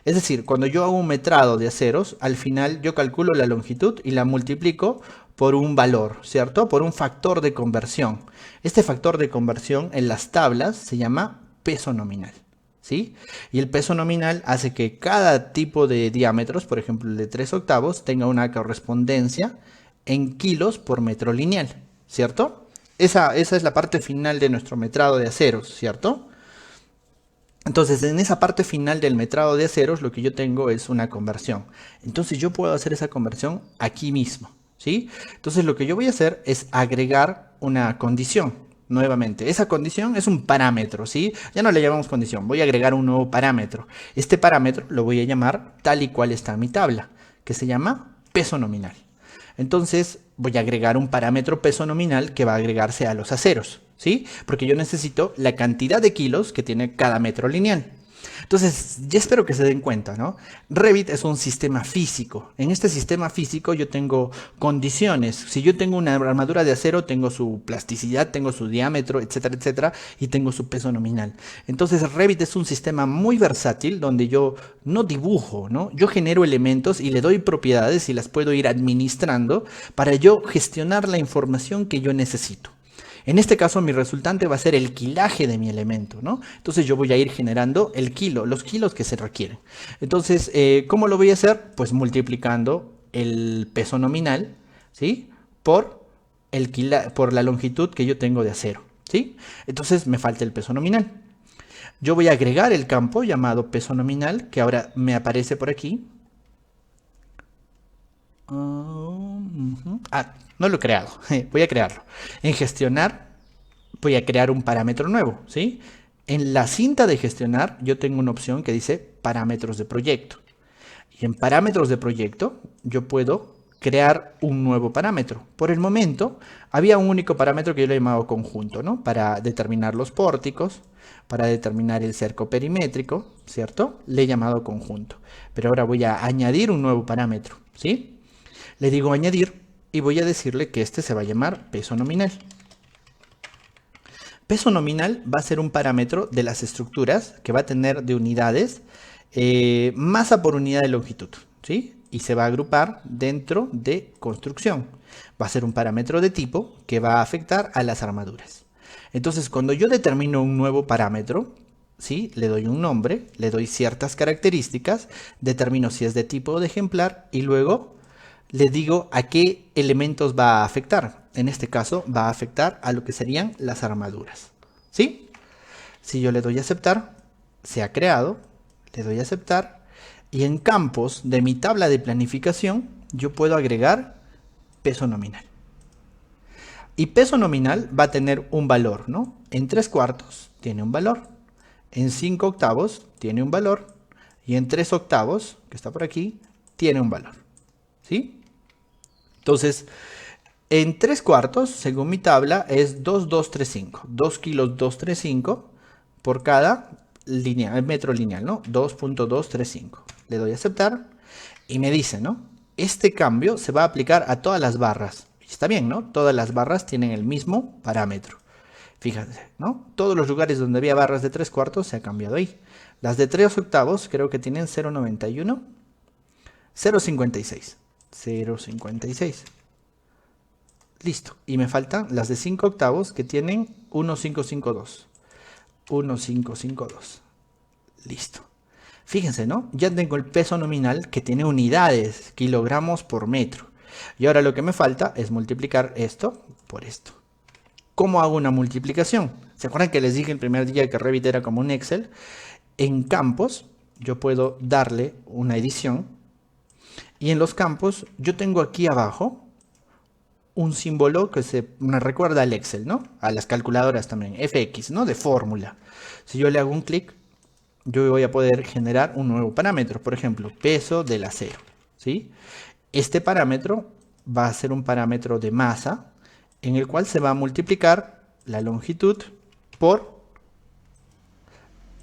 Es decir, cuando yo hago un metrado de aceros, al final yo calculo la longitud y la multiplico por un valor, ¿cierto? Por un factor de conversión. Este factor de conversión en las tablas se llama peso nominal, ¿sí? Y el peso nominal hace que cada tipo de diámetros, por ejemplo el de 3/8, tenga una correspondencia en kilos por metro lineal, ¿cierto? Esa es la parte final de nuestro metrado de aceros, ¿cierto? Entonces, en esa parte final del metrado de aceros, lo que yo tengo es una conversión. Entonces, yo puedo hacer esa conversión aquí mismo, ¿sí? Entonces, lo que yo voy a hacer es agregar una condición nuevamente. Esa condición es un parámetro, ¿sí? Ya no le llamamos condición, voy a agregar un nuevo parámetro. Este parámetro lo voy a llamar tal y cual está en mi tabla, que se llama peso nominal. Entonces, voy a agregar un parámetro peso nominal que va a agregarse a los aceros, ¿sí? Porque yo necesito la cantidad de kilos que tiene cada metro lineal. Entonces, ya espero que se den cuenta, ¿no? Revit es un sistema físico. En este sistema físico yo tengo condiciones. Si yo tengo una armadura de acero, tengo su plasticidad, tengo su diámetro, etcétera, etcétera, y tengo su peso nominal. Entonces, Revit es un sistema muy versátil donde yo no dibujo, ¿no? Yo genero elementos y le doy propiedades y las puedo ir administrando para yo gestionar la información que yo necesito. En este caso mi resultante va a ser el quilaje de mi elemento, ¿no? Entonces yo voy a ir generando el kilo, los kilos que se requieren. Entonces, ¿cómo lo voy a hacer? Pues multiplicando el peso nominal, ¿sí? Por la longitud que yo tengo de acero, ¿sí? Entonces me falta el peso nominal. Yo voy a agregar el campo llamado peso nominal, que ahora me aparece por aquí. No lo he creado, voy a crearlo. En gestionar voy a crear un parámetro nuevo, ¿sí? En la cinta de gestionar yo tengo una opción que dice parámetros de proyecto. Y en parámetros de proyecto yo puedo crear un nuevo parámetro. Por el momento había un único parámetro que yo le he llamado conjunto, ¿no? Para determinar los pórticos, para determinar el cerco perimétrico, ¿cierto? Le he llamado conjunto. Pero ahora voy a añadir un nuevo parámetro, ¿sí? Le digo añadir y voy a decirle que este se va a llamar peso nominal. Peso nominal va a ser un parámetro de las estructuras que va a tener de unidades masa por unidad de longitud, ¿sí? Y se va a agrupar dentro de construcción. Va a ser un parámetro de tipo que va a afectar a las armaduras. Entonces, cuando yo determino un nuevo parámetro, ¿sí? Le doy un nombre, le doy ciertas características, determino si es de tipo o de ejemplar y luego le digo a qué elementos va a afectar. en este caso, va a afectar a lo que serían las armaduras. ¿Sí? Si yo le doy a aceptar, se ha creado, le doy a aceptar, y en campos de mi tabla de planificación, yo puedo agregar peso nominal. Y peso nominal va a tener un valor, ¿no? En 3/4 tiene un valor, en 5/8 tiene un valor, y en 3/8, que está por aquí, tiene un valor. ¿Sí? Entonces, en 3/4, según mi tabla, es 2,235. 2 kilos 235 por cada metro lineal, ¿no? 2,235. Le doy a aceptar y me dice, ¿no? Este cambio se va a aplicar a todas las barras. Está bien, ¿no? Todas las barras tienen el mismo parámetro. Fíjense, ¿no? Todos los lugares donde había barras de 3/4 se ha cambiado ahí. Las de 3/8 creo que tienen 0,91, 0,56. 0,56. Listo. Y me faltan las de 5/8 que tienen 1,552. 1,552. Listo. Fíjense, ¿no? Ya tengo el peso nominal que tiene unidades, kilogramos por metro. Y ahora lo que me falta es multiplicar esto por esto. ¿Cómo hago una multiplicación? ¿Se acuerdan que les dije el primer día que Revit era como un Excel? En campos, yo puedo darle una edición. Y en los campos, yo tengo aquí abajo un símbolo que me recuerda al Excel, ¿no? A las calculadoras también, FX, ¿no? De fórmula. Si yo le hago un clic, yo voy a poder generar un nuevo parámetro. Por ejemplo, peso del acero, ¿sí? Este parámetro va a ser un parámetro de masa en el cual se va a multiplicar la longitud por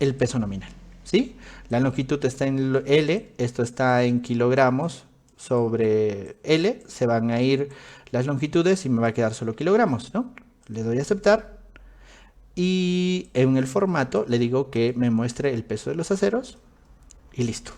el peso nominal, ¿sí? La longitud está en L, esto está en kilogramos sobre L, se van a ir las longitudes y me va a quedar solo kilogramos, ¿no? Le doy a aceptar y en el formato le digo que me muestre el peso de los aceros y listo.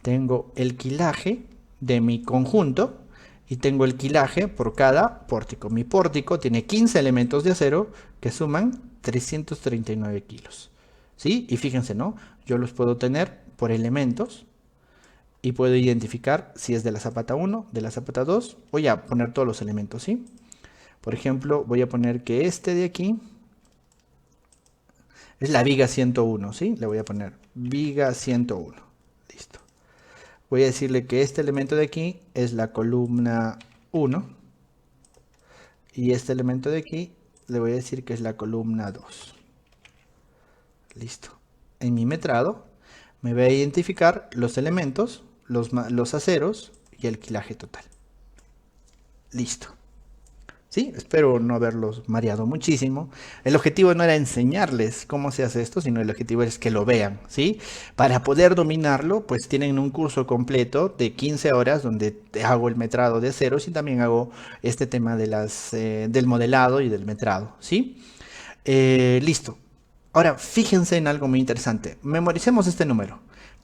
Tengo el quilaje de mi conjunto y tengo el quilaje por cada pórtico. Mi pórtico tiene 15 elementos de acero que suman 339 kilos. ¿Sí? Y fíjense, ¿no? Yo los puedo tener por elementos y puedo identificar si es de la zapata 1, de la zapata 2. Voy a poner todos los elementos, ¿sí? Por ejemplo, voy a poner que este de aquí es la viga 101, ¿sí? Le voy a poner viga 101. Listo. Voy a decirle que este elemento de aquí es la columna 1. Y este elemento de aquí le voy a decir que es la columna 2. Listo. En mi metrado me voy a identificar los elementos, los aceros y el quilaje total. Listo. ¿Sí? Espero no haberlos mareado muchísimo. El objetivo no era enseñarles cómo se hace esto, sino el objetivo es que lo vean, ¿sí? Para poder dominarlo, pues tienen un curso completo de 15 horas donde hago el metrado de aceros y también hago este tema de del modelado y del metrado, ¿sí? Listo. Ahora, fíjense en algo muy interesante. Memoricemos este número.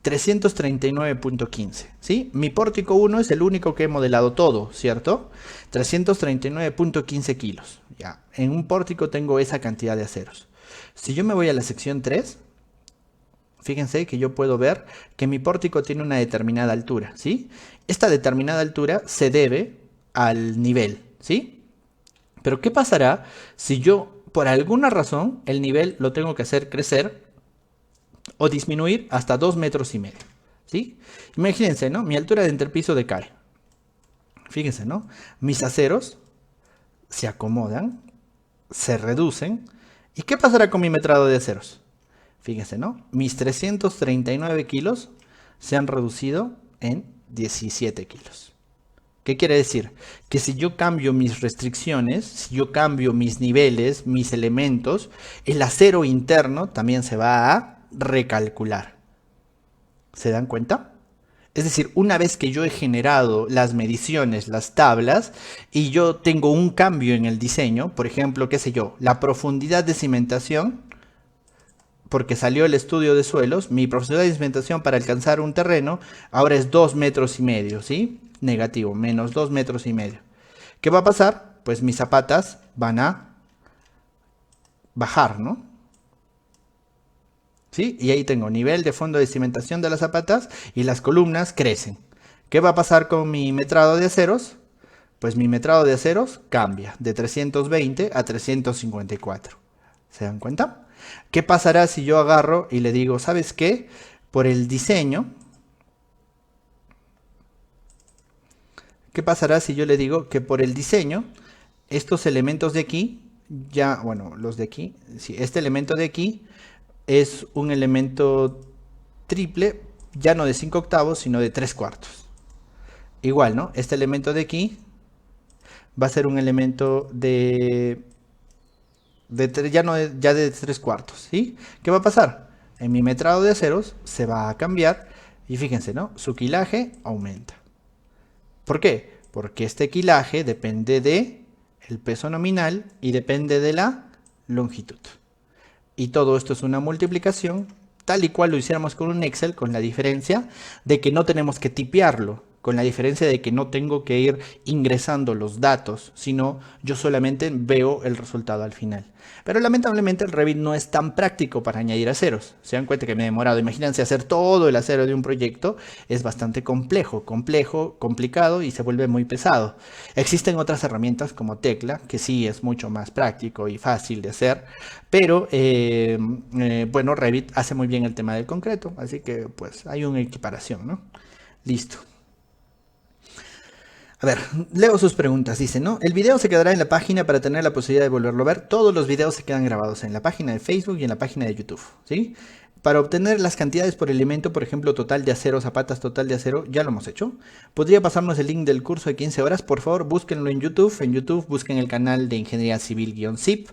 339.15, ¿sí? Mi pórtico 1 es el único que he modelado todo, ¿cierto? 339.15 kilos. Ya, en un pórtico tengo esa cantidad de aceros. Si yo me voy a la sección 3, fíjense que yo puedo ver que mi pórtico tiene una determinada altura, ¿sí? Esta determinada altura se debe al nivel, ¿sí? Pero ¿qué pasará si yo, por alguna razón, el nivel lo tengo que hacer crecer o disminuir hasta 2,5 metros, ¿sí? Imagínense, ¿no? Mi altura de entrepiso decae. Fíjense, ¿no? Mis aceros se acomodan, se reducen. ¿Y qué pasará con mi metrado de aceros? Fíjense, ¿no? Mis 339 kilos se han reducido en 17 kilos. ¿Qué quiere decir? Que si yo cambio mis restricciones, si yo cambio mis niveles, mis elementos, el acero interno también se va a recalcular. ¿Se dan cuenta? Es decir, una vez que yo he generado las mediciones, las tablas, y yo tengo un cambio en el diseño, por ejemplo, qué sé yo, la profundidad de cimentación, porque salió el estudio de suelos, mi profundidad de cimentación para alcanzar un terreno ahora es 2,5 metros, ¿sí? Negativo, menos 2,5 metros. ¿Qué va a pasar? Pues mis zapatas van a bajar, ¿no? ¿Sí? Y ahí tengo nivel de fondo de cimentación de las zapatas y las columnas crecen. ¿Qué va a pasar con mi metrado de aceros? Pues mi metrado de aceros cambia de 320 a 354. ¿Se dan cuenta? ¿Qué pasará si yo agarro y le digo, ¿sabes qué? Por el diseño. ¿Qué pasará si yo le digo que por el diseño, estos elementos de aquí, ya, bueno, los de aquí, sí, este elemento de aquí es un elemento triple, ya no de 5 octavos, sino de 3 cuartos. Igual, ¿no? Este elemento de aquí va a ser un elemento ya de 3 cuartos, ¿sí? ¿Qué va a pasar? En mi metrado de aceros se va a cambiar y fíjense, ¿no? Su quilaje aumenta. ¿Por qué? Porque este quilaje depende de el peso nominal y depende de la longitud. Y todo esto es una multiplicación tal y cual lo hiciéramos con un Excel, con la diferencia de que no tenemos que tipearlo, con la diferencia de que no tengo que ir ingresando los datos, sino yo solamente veo el resultado al final. Pero lamentablemente el Revit no es tan práctico para añadir aceros. Se dan cuenta que me he demorado. Imagínense hacer todo el acero de un proyecto. Es bastante complejo, complicado y se vuelve muy pesado. Existen otras herramientas como Tecla, que sí es mucho más práctico y fácil de hacer. Pero bueno, Revit hace muy bien el tema del concreto. Así que pues hay una equiparación, ¿no? Listo. A ver, leo sus preguntas. Dice, ¿no? El video se quedará en la página para tener la posibilidad de volverlo a ver. Todos los videos se quedan grabados en la página de Facebook y en la página de YouTube, ¿sí? Para obtener las cantidades por elemento, por ejemplo, total de acero, zapatas, total de acero, ya lo hemos hecho. ¿Podría pasarnos el link del curso de 15 horas? Por favor, búsquenlo en YouTube. En YouTube busquen el canal de Ingeniería Civil-ZIP.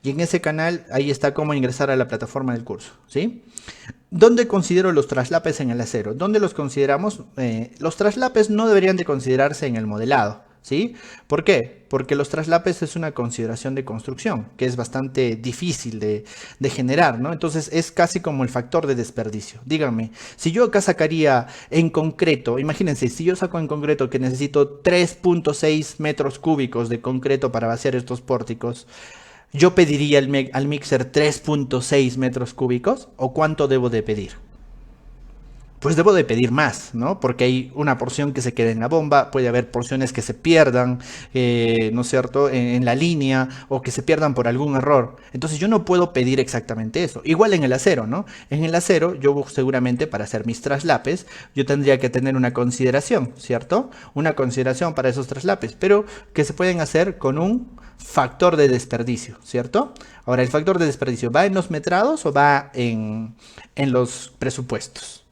Y en ese canal, ahí está cómo ingresar a la plataforma del curso, ¿sí? ¿Dónde considero los traslapes en el acero? ¿Dónde los consideramos? Los traslapes no deberían de considerarse en el modelado, ¿sí? ¿Por qué? Porque los traslapes es una consideración de construcción, que es bastante difícil de generar, ¿no? Entonces es casi como el factor de desperdicio. Díganme, si yo acá sacaría en concreto, imagínense, si yo saco en concreto que necesito 3.6 metros cúbicos de concreto para vaciar estos pórticos, ¿yo pediría al mixer 3.6 metros cúbicos? ¿O cuánto debo de pedir? Pues debo de pedir más, ¿no? Porque hay una porción que se queda en la bomba, puede haber porciones que se pierdan, ¿no es cierto?, en la línea, o que se pierdan por algún error. Entonces yo no puedo pedir exactamente eso. Igual en el acero, ¿no? En el acero, yo seguramente para hacer mis traslapes, yo tendría que tener una consideración, ¿cierto? Una consideración para esos traslapes, pero que se pueden hacer con un factor de desperdicio, ¿cierto? Ahora, ¿el factor de desperdicio va en los metrados o va en los presupuestos?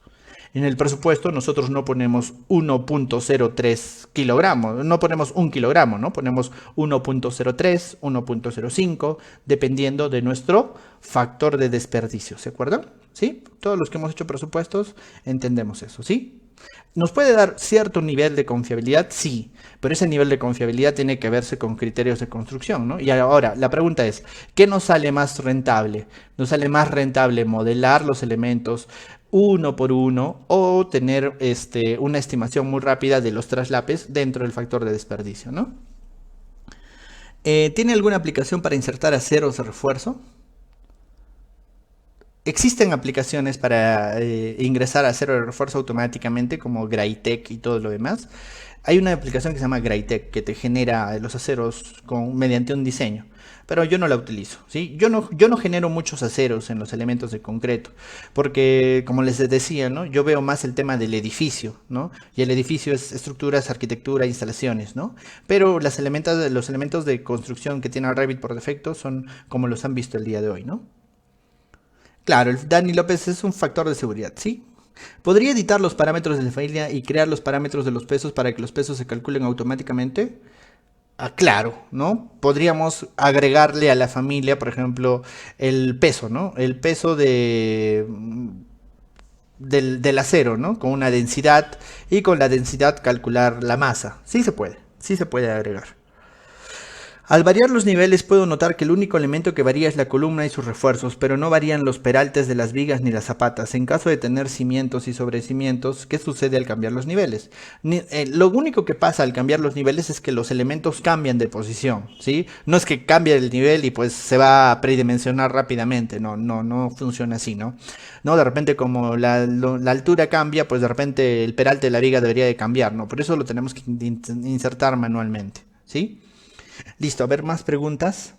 En el presupuesto nosotros no ponemos 1.03 kilogramos, no ponemos 1 kilogramo, ¿no? Ponemos 1.03, 1.05, dependiendo de nuestro factor de desperdicio, ¿se acuerdan? ¿Sí? Todos los que hemos hecho presupuestos entendemos eso, ¿sí? ¿Nos puede dar cierto nivel de confiabilidad? Sí, pero ese nivel de confiabilidad tiene que verse con criterios de construcción, ¿no? Y ahora, la pregunta es, ¿qué nos sale más rentable? ¿Nos sale más rentable modelar los elementos uno por uno o tener una estimación muy rápida de los traslapes dentro del factor de desperdicio, ¿no? ¿Tiene alguna aplicación para insertar aceros de refuerzo? Existen aplicaciones para ingresar acero de refuerzo automáticamente como Graitec y todo lo demás. Hay una aplicación que se llama Graitec que te genera los aceros mediante un diseño, pero yo no la utilizo, ¿sí? Yo no genero muchos aceros en los elementos de concreto, porque como les decía, ¿no? Yo veo más el tema del edificio, ¿no? Y el edificio es estructuras, arquitectura, instalaciones, ¿no? Pero los elementos de construcción que tiene Revit por defecto son como los han visto el día de hoy, ¿no? Claro, el Dani López es un factor de seguridad, ¿sí? ¿Podría editar los parámetros de la familia y crear los parámetros de los pesos para que los pesos se calculen automáticamente? Ah, claro, ¿no? Podríamos agregarle a la familia, por ejemplo, el peso, ¿no? El peso del acero, ¿no? Con una densidad y con la densidad calcular la masa. Sí se puede agregar. Al variar los niveles puedo notar que el único elemento que varía es la columna y sus refuerzos, pero no varían los peraltes de las vigas ni las zapatas. En caso de tener cimientos y sobrecimientos, ¿qué sucede al cambiar los niveles? Lo único que pasa al cambiar los niveles es que los elementos cambian de posición, ¿sí? No es que cambie el nivel y pues se va a predimensionar rápidamente, no funciona así, ¿no? No, de repente como la altura cambia, pues de repente el peralte de la viga debería de cambiar, ¿no? Por eso lo tenemos que insertar manualmente, ¿sí? Listo, a ver, más preguntas.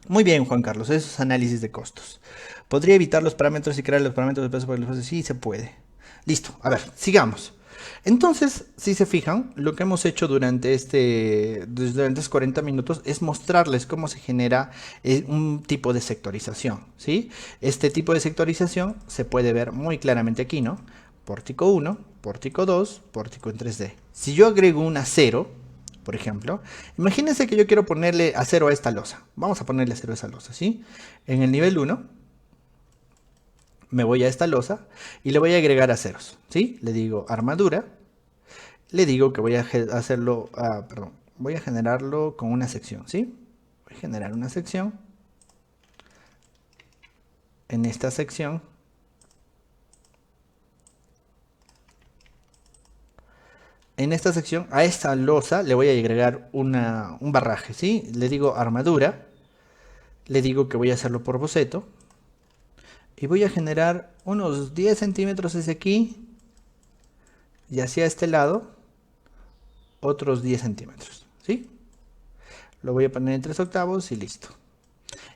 Muy bien, Juan Carlos, eso es análisis de costos. ¿Podría evitar los parámetros y crear los parámetros de peso por el espacio? Sí, se puede. Listo, a ver, sigamos. Entonces, si se fijan, lo que hemos hecho durante estos 40 minutos es mostrarles cómo se genera un tipo de sectorización, ¿sí? Este tipo de sectorización se puede ver muy claramente aquí, ¿no? Pórtico 1, pórtico 2, pórtico en 3D. Si yo agrego un acero, por ejemplo, imagínense que yo quiero ponerle acero a esta losa. Vamos a ponerle acero a esa losa, ¿sí? En el nivel 1, me voy a esta losa y le voy a agregar aceros, ¿sí? Le digo armadura, le digo que voy a hacerlo, voy a generarlo con una sección, ¿sí? Voy a generar una sección. En esta sección a esta losa le voy a agregar un barraje, ¿sí? Le digo armadura, le digo que voy a hacerlo por boceto y voy a generar unos 10 centímetros hacia aquí y hacia este lado otros 10 centímetros, ¿sí? Lo voy a poner en 3/8 y listo.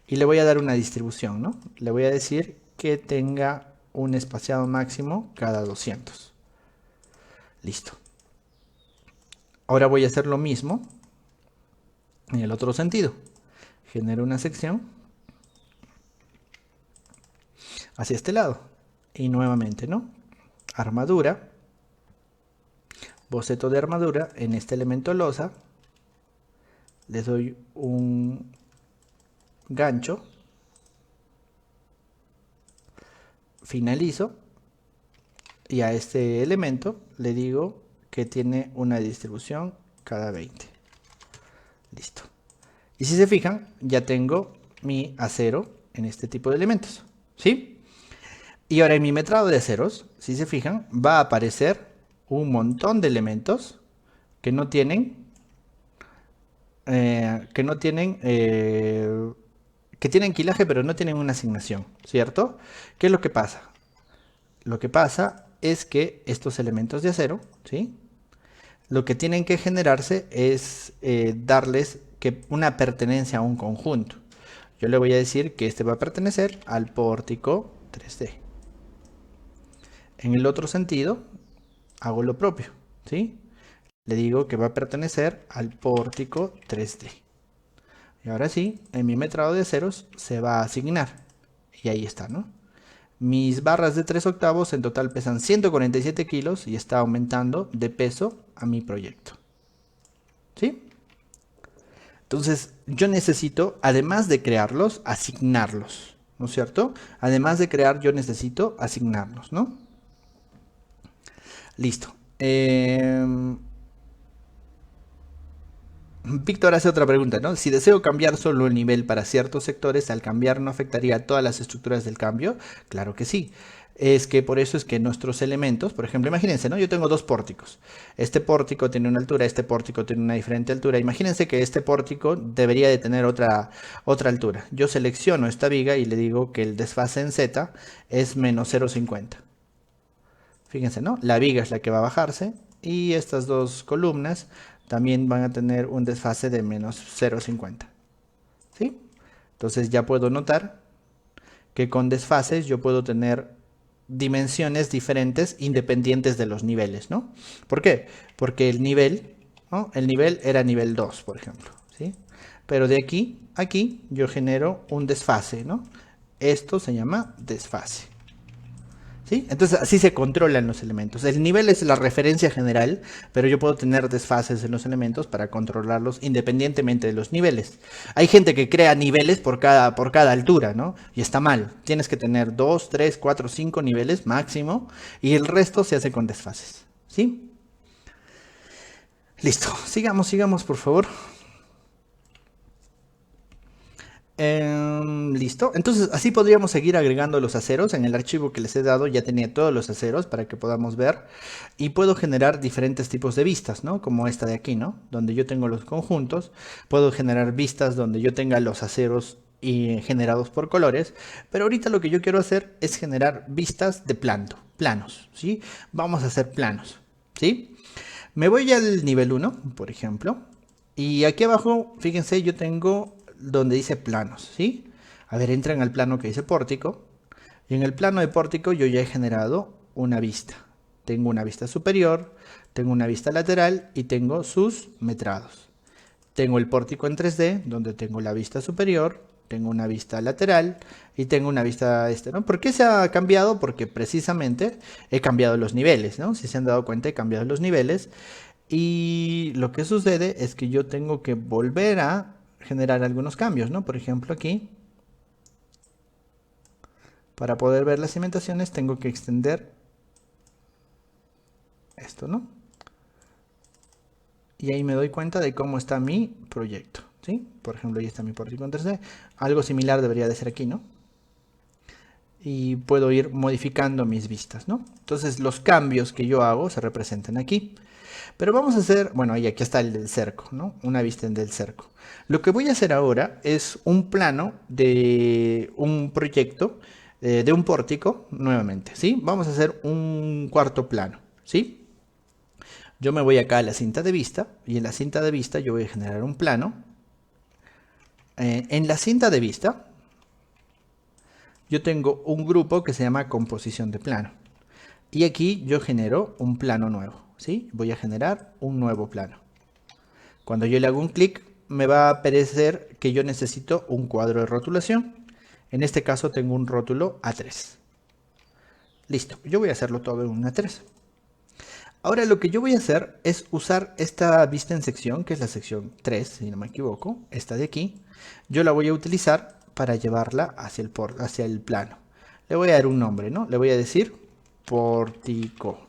Y le voy a dar una distribución, ¿no? Le voy a decir que tenga un espaciado máximo cada 200. Listo. Ahora voy a hacer lo mismo en el otro sentido. Genero una sección hacia este lado. Y nuevamente, ¿no? Armadura. Boceto de armadura en este elemento losa. Le doy un gancho. Finalizo. Y a este elemento le digo que tiene una distribución cada 20. Listo. Y si se fijan, ya tengo mi acero en este tipo de elementos, ¿sí? Y ahora en mi metrado de aceros, si se fijan, va a aparecer un montón de elementos que no tienen, que tienen quilaje pero no tienen una asignación, ¿cierto? ¿Qué es lo que pasa? Lo que pasa es que estos elementos de acero, ¿sí? Lo que tienen que generarse es darles una pertenencia a un conjunto. Yo le voy a decir que este va a pertenecer al pórtico 3D. En el otro sentido, hago lo propio, ¿sí? Le digo que va a pertenecer al pórtico 3D. Y ahora sí, en mi metrado de ceros se va a asignar. Y ahí está, ¿no? Mis barras de 3/8 en total pesan 147 kilos y está aumentando de peso a mi proyecto. ¿Sí? Entonces, yo necesito, además de crearlos, asignarlos, ¿no es cierto? Además de crear, yo necesito asignarlos, ¿no? Listo. Víctor hace otra pregunta, ¿no? Si deseo cambiar solo el nivel para ciertos sectores, al cambiar no afectaría a todas las estructuras del cambio. Claro que sí. Es que por eso es que nuestros elementos, por ejemplo, imagínense, ¿no? Yo tengo dos pórticos. Este pórtico tiene una altura, este pórtico tiene una diferente altura. Imagínense que este pórtico debería de tener otra altura. Yo selecciono esta viga y le digo que el desfase en Z es menos 0,50. Fíjense, ¿no? La viga es la que va a bajarse y estas dos columnas también van a tener un desfase de menos 0,50. ¿Sí? Entonces ya puedo notar que con desfases yo puedo tener dimensiones diferentes independientes de los niveles, ¿no? ¿Por qué? Porque el nivel, ¿no? El nivel era nivel 2, por ejemplo, ¿sí? Pero de aquí a aquí yo genero un desfase, ¿no? Esto se llama desfase. ¿Sí? Entonces así se controlan los elementos. El nivel es la referencia general, pero yo puedo tener desfases en los elementos para controlarlos independientemente de los niveles. Hay gente que crea niveles por cada altura, ¿no? Y está mal. Tienes que tener 2, 3, 4, 5 niveles máximo y el resto se hace con desfases. ¿Sí? Listo. Sigamos, por favor. Listo. Entonces así podríamos seguir agregando los aceros. En el archivo que les he dado ya tenía todos los aceros para que podamos ver. Y puedo generar diferentes tipos de vistas, ¿no? Como esta de aquí, ¿no? Donde yo tengo los conjuntos. Puedo generar vistas donde yo tenga los aceros generados por colores. Pero ahorita lo que yo quiero hacer es generar vistas de planos, ¿sí? Vamos a hacer planos, ¿sí? Me voy al nivel 1, por ejemplo. Y aquí abajo, fíjense, yo tengo donde dice planos, ¿sí? A ver, entran al plano que dice pórtico. Y en el plano de pórtico yo ya he generado una vista. Tengo una vista superior, tengo una vista lateral y tengo sus metrados. Tengo el pórtico en 3D, donde tengo la vista superior, tengo una vista lateral y tengo una vista ¿no? ¿Por qué se ha cambiado? Porque precisamente he cambiado los niveles, ¿no? Si se han dado cuenta, he cambiado los niveles. Y lo que sucede es que yo tengo que volver a generar algunos cambios, ¿no? Por ejemplo, aquí, para poder ver las cimentaciones, tengo que extender esto, ¿no? Y ahí me doy cuenta de cómo está mi proyecto, ¿sí? Por ejemplo, ahí está mi pórtico en 3D. Algo similar debería de ser aquí, ¿no? Y puedo ir modificando mis vistas, ¿no? Entonces los cambios que yo hago se representan aquí. Pero vamos a hacer, bueno, y aquí está el del cerco, ¿no? Una vista del cerco. Lo que voy a hacer ahora es un plano de un proyecto de un pórtico nuevamente, ¿sí? Vamos a hacer un cuarto plano, ¿sí? Yo me voy acá a la cinta de vista y en la cinta de vista yo voy a generar un plano. En la cinta de vista yo tengo un grupo que se llama composición de plano. Y aquí yo genero un plano nuevo, ¿sí? Voy a generar un nuevo plano. Cuando yo le hago un clic, me va a aparecer que yo necesito un cuadro de rotulación. En este caso tengo un rótulo A3. Listo, yo voy a hacerlo todo en un A3. Ahora lo que yo voy a hacer es usar esta vista en sección, que es la sección 3, si no me equivoco, esta de aquí. Yo la voy a utilizar para llevarla hacia el plano. Le voy a dar un nombre, ¿no? Le voy a decir pórtico.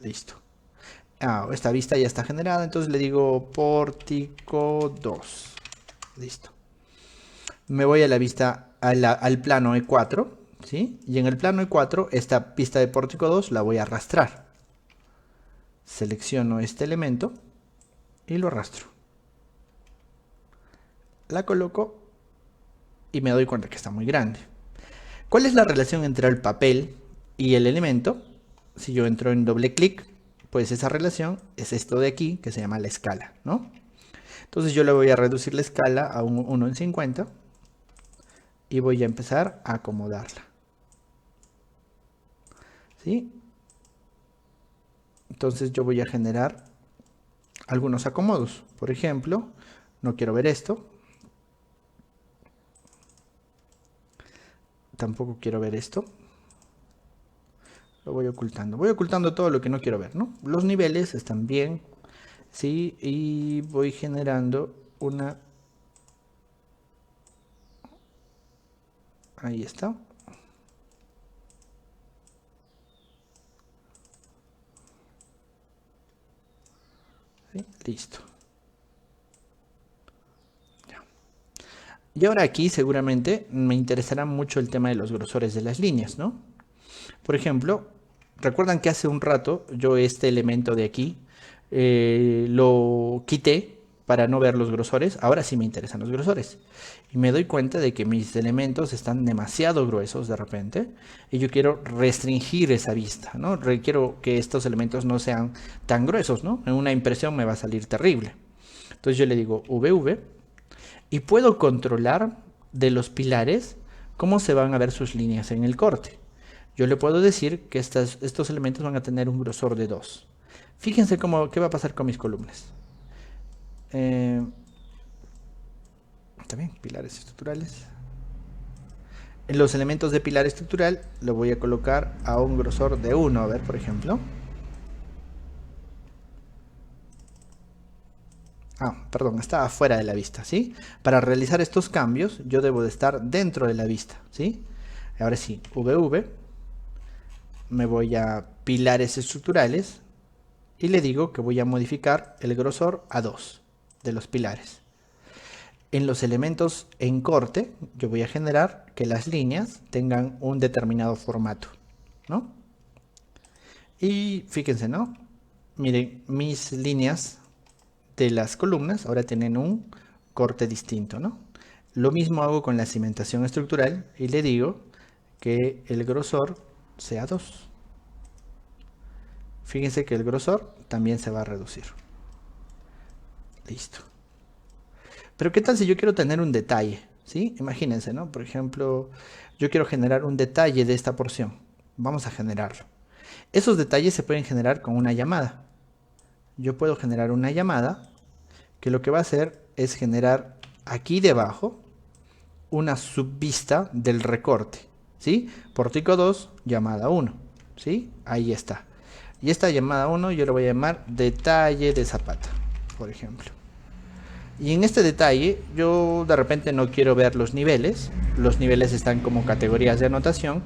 Listo. Esta vista ya está generada, entonces le digo pórtico 2. Listo. Me voy a la vista, al plano E4, ¿sí? Y en el plano E4, esta pista de pórtico 2 la voy a arrastrar. Selecciono este elemento y lo arrastro. La coloco y me doy cuenta que está muy grande. ¿Cuál es la relación entre el papel y el elemento? Si yo entro en doble clic, pues esa relación es esto de aquí, que se llama la escala, ¿no? Entonces yo le voy a reducir la escala a 1 en 50 y voy a empezar a acomodarla. ¿Sí? Entonces yo voy a generar algunos acomodos. Por ejemplo, no quiero ver esto. Tampoco quiero ver esto. Lo voy ocultando. Voy ocultando todo lo que no quiero ver, ¿no? Los niveles están bien. Sí, y voy generando una... Ahí está. ¿Sí? Listo. Ya. Y ahora aquí seguramente me interesará mucho el tema de los grosores de las líneas, ¿no? Por ejemplo, recuerdan que hace un rato yo este elemento de aquí lo quité para no ver los grosores. Ahora sí me interesan los grosores. Y me doy cuenta de que mis elementos están demasiado gruesos de repente. Y yo quiero restringir esa vista, ¿no? Quiero que estos elementos no sean tan gruesos, ¿no? En una impresión me va a salir terrible. Entonces yo le digo VV y puedo controlar de los pilares cómo se van a ver sus líneas en el corte. Yo le puedo decir que estos elementos van a tener un grosor de 2. Fíjense qué va a pasar con mis columnas. También pilares estructurales. En los elementos de pilar estructural lo voy a colocar a un grosor de 1. A ver, por ejemplo. Perdón, está afuera de la vista, ¿sí? Para realizar estos cambios yo debo de estar dentro de la vista, ¿sí? Ahora sí, VV. Me voy a pilares estructurales y le digo que voy a modificar el grosor a 2 de los pilares. En los elementos en corte yo voy a generar que las líneas tengan un determinado formato, ¿no? Y fíjense, ¿no? Miren, mis líneas de las columnas ahora tienen un corte distinto, ¿no? Lo mismo hago con la cimentación estructural y le digo que el grosor sea 2. Fíjense que el grosor también se va a reducir. Listo. Pero ¿qué tal si yo quiero tener un detalle? ¿Sí? Imagínense, ¿no? Por ejemplo, yo quiero generar un detalle de esta porción. Vamos a generarlo. Esos detalles se pueden generar con una llamada. Yo puedo generar una llamada que lo que va a hacer es generar aquí debajo una subvista del recorte. ¿Sí? Pórtico 2, llamada 1. ¿Sí? Ahí está. Y esta llamada 1 yo le voy a llamar detalle de Zapata, por ejemplo. Y en este detalle yo de repente no quiero ver los niveles. Los niveles están como categorías de anotación,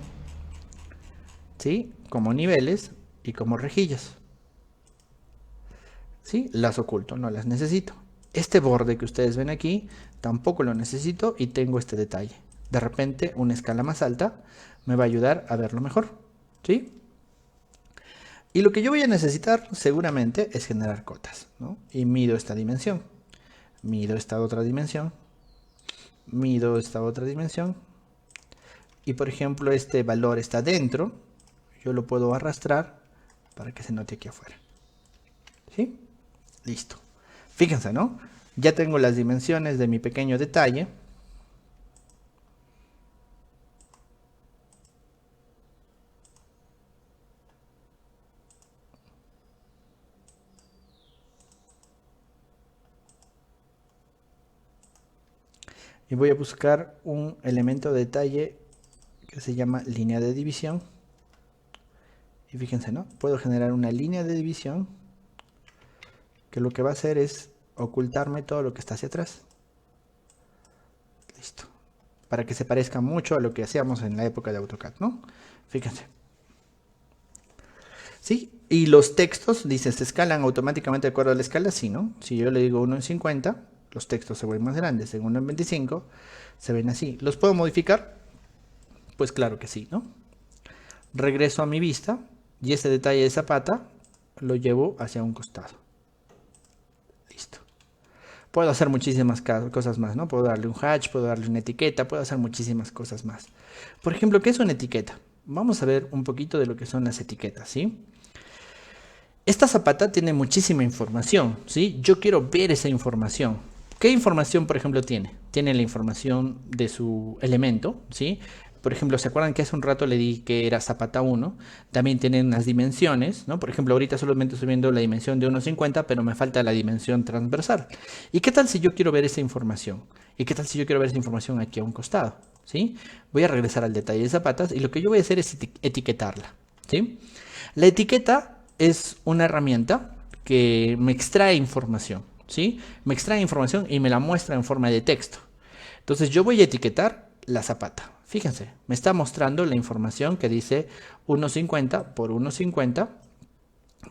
¿sí? Como niveles y como rejillas. ¿Sí? Las oculto, no las necesito. Este borde que ustedes ven aquí tampoco lo necesito y tengo este detalle. De repente una escala más alta me va a ayudar a verlo mejor, ¿sí? Y lo que yo voy a necesitar seguramente es generar cotas, ¿no? Y mido esta dimensión, mido esta otra dimensión, mido esta otra dimensión. Y por ejemplo este valor está dentro, yo lo puedo arrastrar para que se note aquí afuera. ¿Sí? Listo. Fíjense, ¿no? Ya tengo las dimensiones de mi pequeño detalle. Y voy a buscar un elemento de detalle que se llama línea de división. Y fíjense, ¿no? Puedo generar una línea de división que lo que va a hacer es ocultarme todo lo que está hacia atrás. Listo. Para que se parezca mucho a lo que hacíamos en la época de AutoCAD, ¿no? Fíjense. ¿Sí? Y los textos, dice, ¿se escalan automáticamente de acuerdo a la escala? Sí, ¿no? Si yo le digo 1 en 50, los textos se vuelven más grandes. En 1 en 25, se ven así. ¿Los puedo modificar? Pues claro que sí, ¿no? Regreso a mi vista y ese detalle de Zapata lo llevo hacia un costado. Listo. Puedo hacer muchísimas cosas más, ¿no? Puedo darle un hatch, puedo darle una etiqueta, puedo hacer muchísimas cosas más. Por ejemplo, ¿qué es una etiqueta? Vamos a ver un poquito de lo que son las etiquetas, ¿sí? Esta Zapata tiene muchísima información, ¿sí? Yo quiero ver esa información. ¿Qué información, por ejemplo, tiene? Tiene la información de su elemento, ¿sí? Por ejemplo, ¿se acuerdan que hace un rato le di que era Zapata 1? También tienen las dimensiones, ¿no? Por ejemplo, ahorita solamente estoy viendo la dimensión de 1,50, pero me falta la dimensión transversal. ¿Y qué tal si yo quiero ver esa información? ¿Y qué tal si yo quiero ver esa información aquí a un costado? ¿Sí? Voy a regresar al detalle de zapatas y lo que yo voy a hacer es etiquetarla, ¿sí? La etiqueta es una herramienta que me extrae información, ¿sí? Me extrae información y me la muestra en forma de texto. Entonces yo voy a etiquetar la Zapata. Fíjense, me está mostrando la información que dice 1,50 por 1,50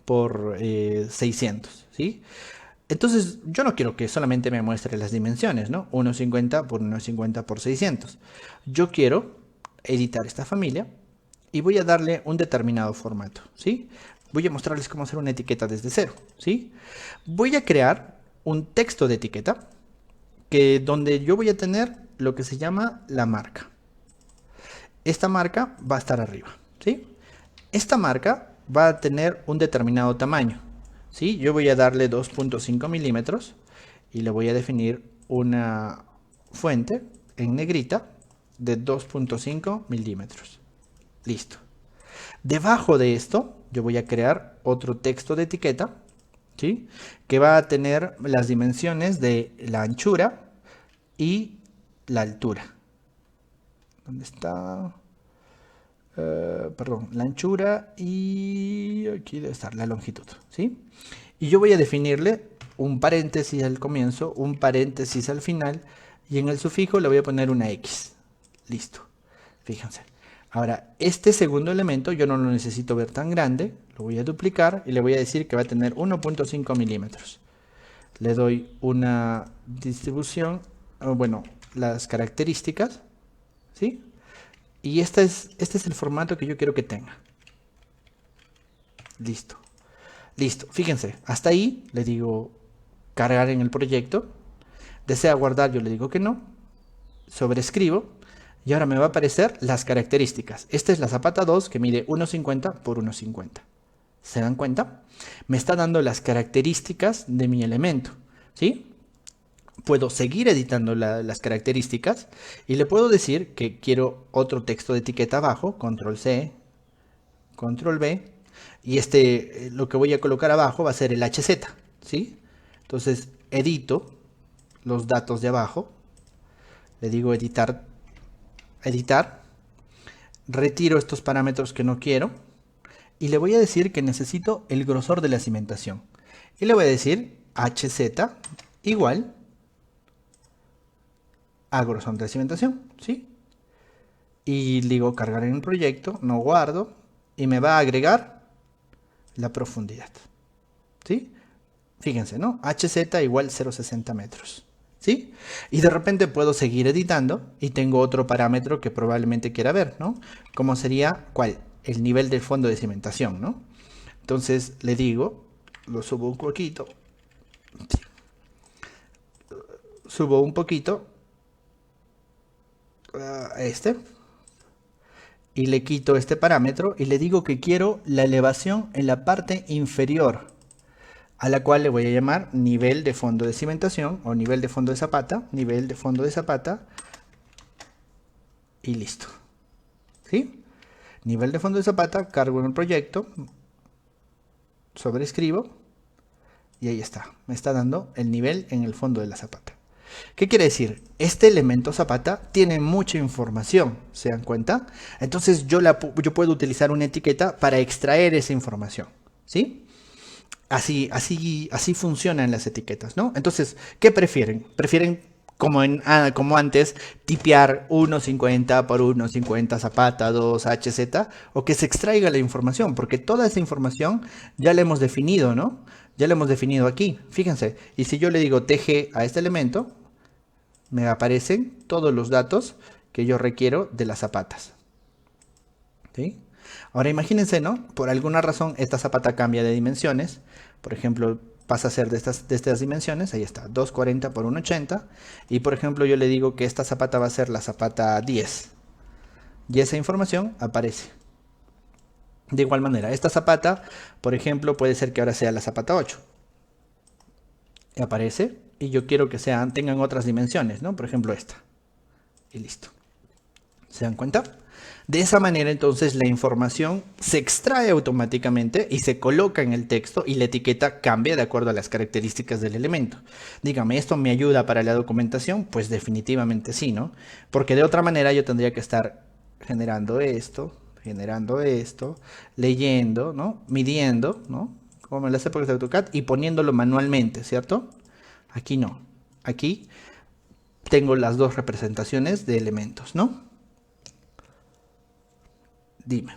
por 600, ¿sí? Entonces yo no quiero que solamente me muestre las dimensiones, ¿no? 1,50 por 1,50 por 600. Yo quiero editar esta familia y voy a darle un determinado formato, ¿sí? Voy a mostrarles cómo hacer una etiqueta desde cero, ¿sí? Voy a crear un texto de etiqueta donde yo voy a tener lo que se llama la marca. Esta marca va a estar arriba, ¿sí? Esta marca va a tener un determinado tamaño, ¿sí? Yo voy a darle 2.5 milímetros y le voy a definir una fuente en negrita de 2.5 milímetros. Listo. Debajo de esto, yo voy a crear otro texto de etiqueta, ¿sí? Que va a tener las dimensiones de la anchura y la altura. ¿Dónde está? Perdón, la anchura y aquí debe estar la longitud, ¿sí? Y yo voy a definirle un paréntesis al comienzo, un paréntesis al final y en el sufijo le voy a poner una X. Listo. Fíjense. Ahora, este segundo elemento yo no lo necesito ver tan grande, lo voy a duplicar y le voy a decir que va a tener 1.5 milímetros. Le doy una distribución, bueno, las características, ¿sí? Y este es el formato que yo quiero que tenga. Listo. Listo. Fíjense, hasta ahí le digo cargar en el proyecto. Desea guardar, yo le digo que no. Sobrescribo. Y ahora me va a aparecer las características. Esta es la Zapata 2 que mide 1,50 por 1,50. ¿Se dan cuenta? Me está dando las características de mi elemento. ¿sí? Puedo seguir editando las características y le puedo decir que quiero otro texto de etiqueta abajo, control C, control V, y lo que voy a colocar abajo va a ser el HZ, ¿sí? Entonces edito los datos de abajo, le digo editar, editar, retiro estos parámetros que no quiero y le voy a decir que necesito el grosor de la cimentación. Y le voy a decir HZ igual a grosor de la cimentación, ¿sí? Y digo cargar en el proyecto, no guardo y me va a agregar la profundidad, ¿sí? Fíjense, ¿no? HZ igual 0,60 metros, ¿sí? Y de repente puedo seguir editando y tengo otro parámetro que probablemente quiera ver, ¿no? Como sería, ¿cuál? El nivel del fondo de cimentación, ¿no? Entonces le digo, lo subo un poquito, subo un poquito a y le quito este parámetro y le digo que quiero la elevación en la parte inferior, a la cual le voy a llamar nivel de fondo de cimentación o nivel de fondo de zapata, nivel de fondo de zapata y listo. ¿Sí? Nivel de fondo de zapata, cargo en el proyecto, sobrescribo y ahí está. Me está dando el nivel en el fondo de la zapata. ¿Qué quiere decir? Este elemento zapata tiene mucha información, ¿se dan cuenta? Entonces yo puedo utilizar una etiqueta para extraer esa información, ¿sí? Así funcionan las etiquetas, ¿no? Entonces, ¿qué prefieren? ¿Prefieren como antes, tipear 1.50 por 1.50 zapata 2 HZ o que se extraiga la información? Porque toda esa información ya la hemos definido, ¿no? Ya la hemos definido aquí, fíjense. Y si yo le digo TG a este elemento, me aparecen todos los datos que yo requiero de las zapatas. ¿Sí? Ahora imagínense, ¿no? Por alguna razón esta zapata cambia de dimensiones. Por ejemplo, pasa a ser de estas dimensiones. Ahí está, 240 por 180. Y por ejemplo, yo le digo que esta zapata va a ser la zapata 10. Y esa información aparece. De igual manera, esta zapata, por ejemplo, puede ser que ahora sea la zapata 8. Y aparece. Y yo quiero que tengan otras dimensiones, ¿no? Por ejemplo, esta. Y listo. ¿Se dan cuenta? De esa manera entonces la información se extrae automáticamente y se coloca en el texto y la etiqueta cambia de acuerdo a las características del elemento. Dígame, ¿esto me ayuda para la documentación? Pues definitivamente sí, ¿no? Porque de otra manera yo tendría que estar generando esto, leyendo, ¿no? Midiendo, ¿no? Como en las épocas de AutoCAD y poniéndolo manualmente, ¿cierto? Aquí no. Aquí tengo las dos representaciones de elementos, ¿no? Dime.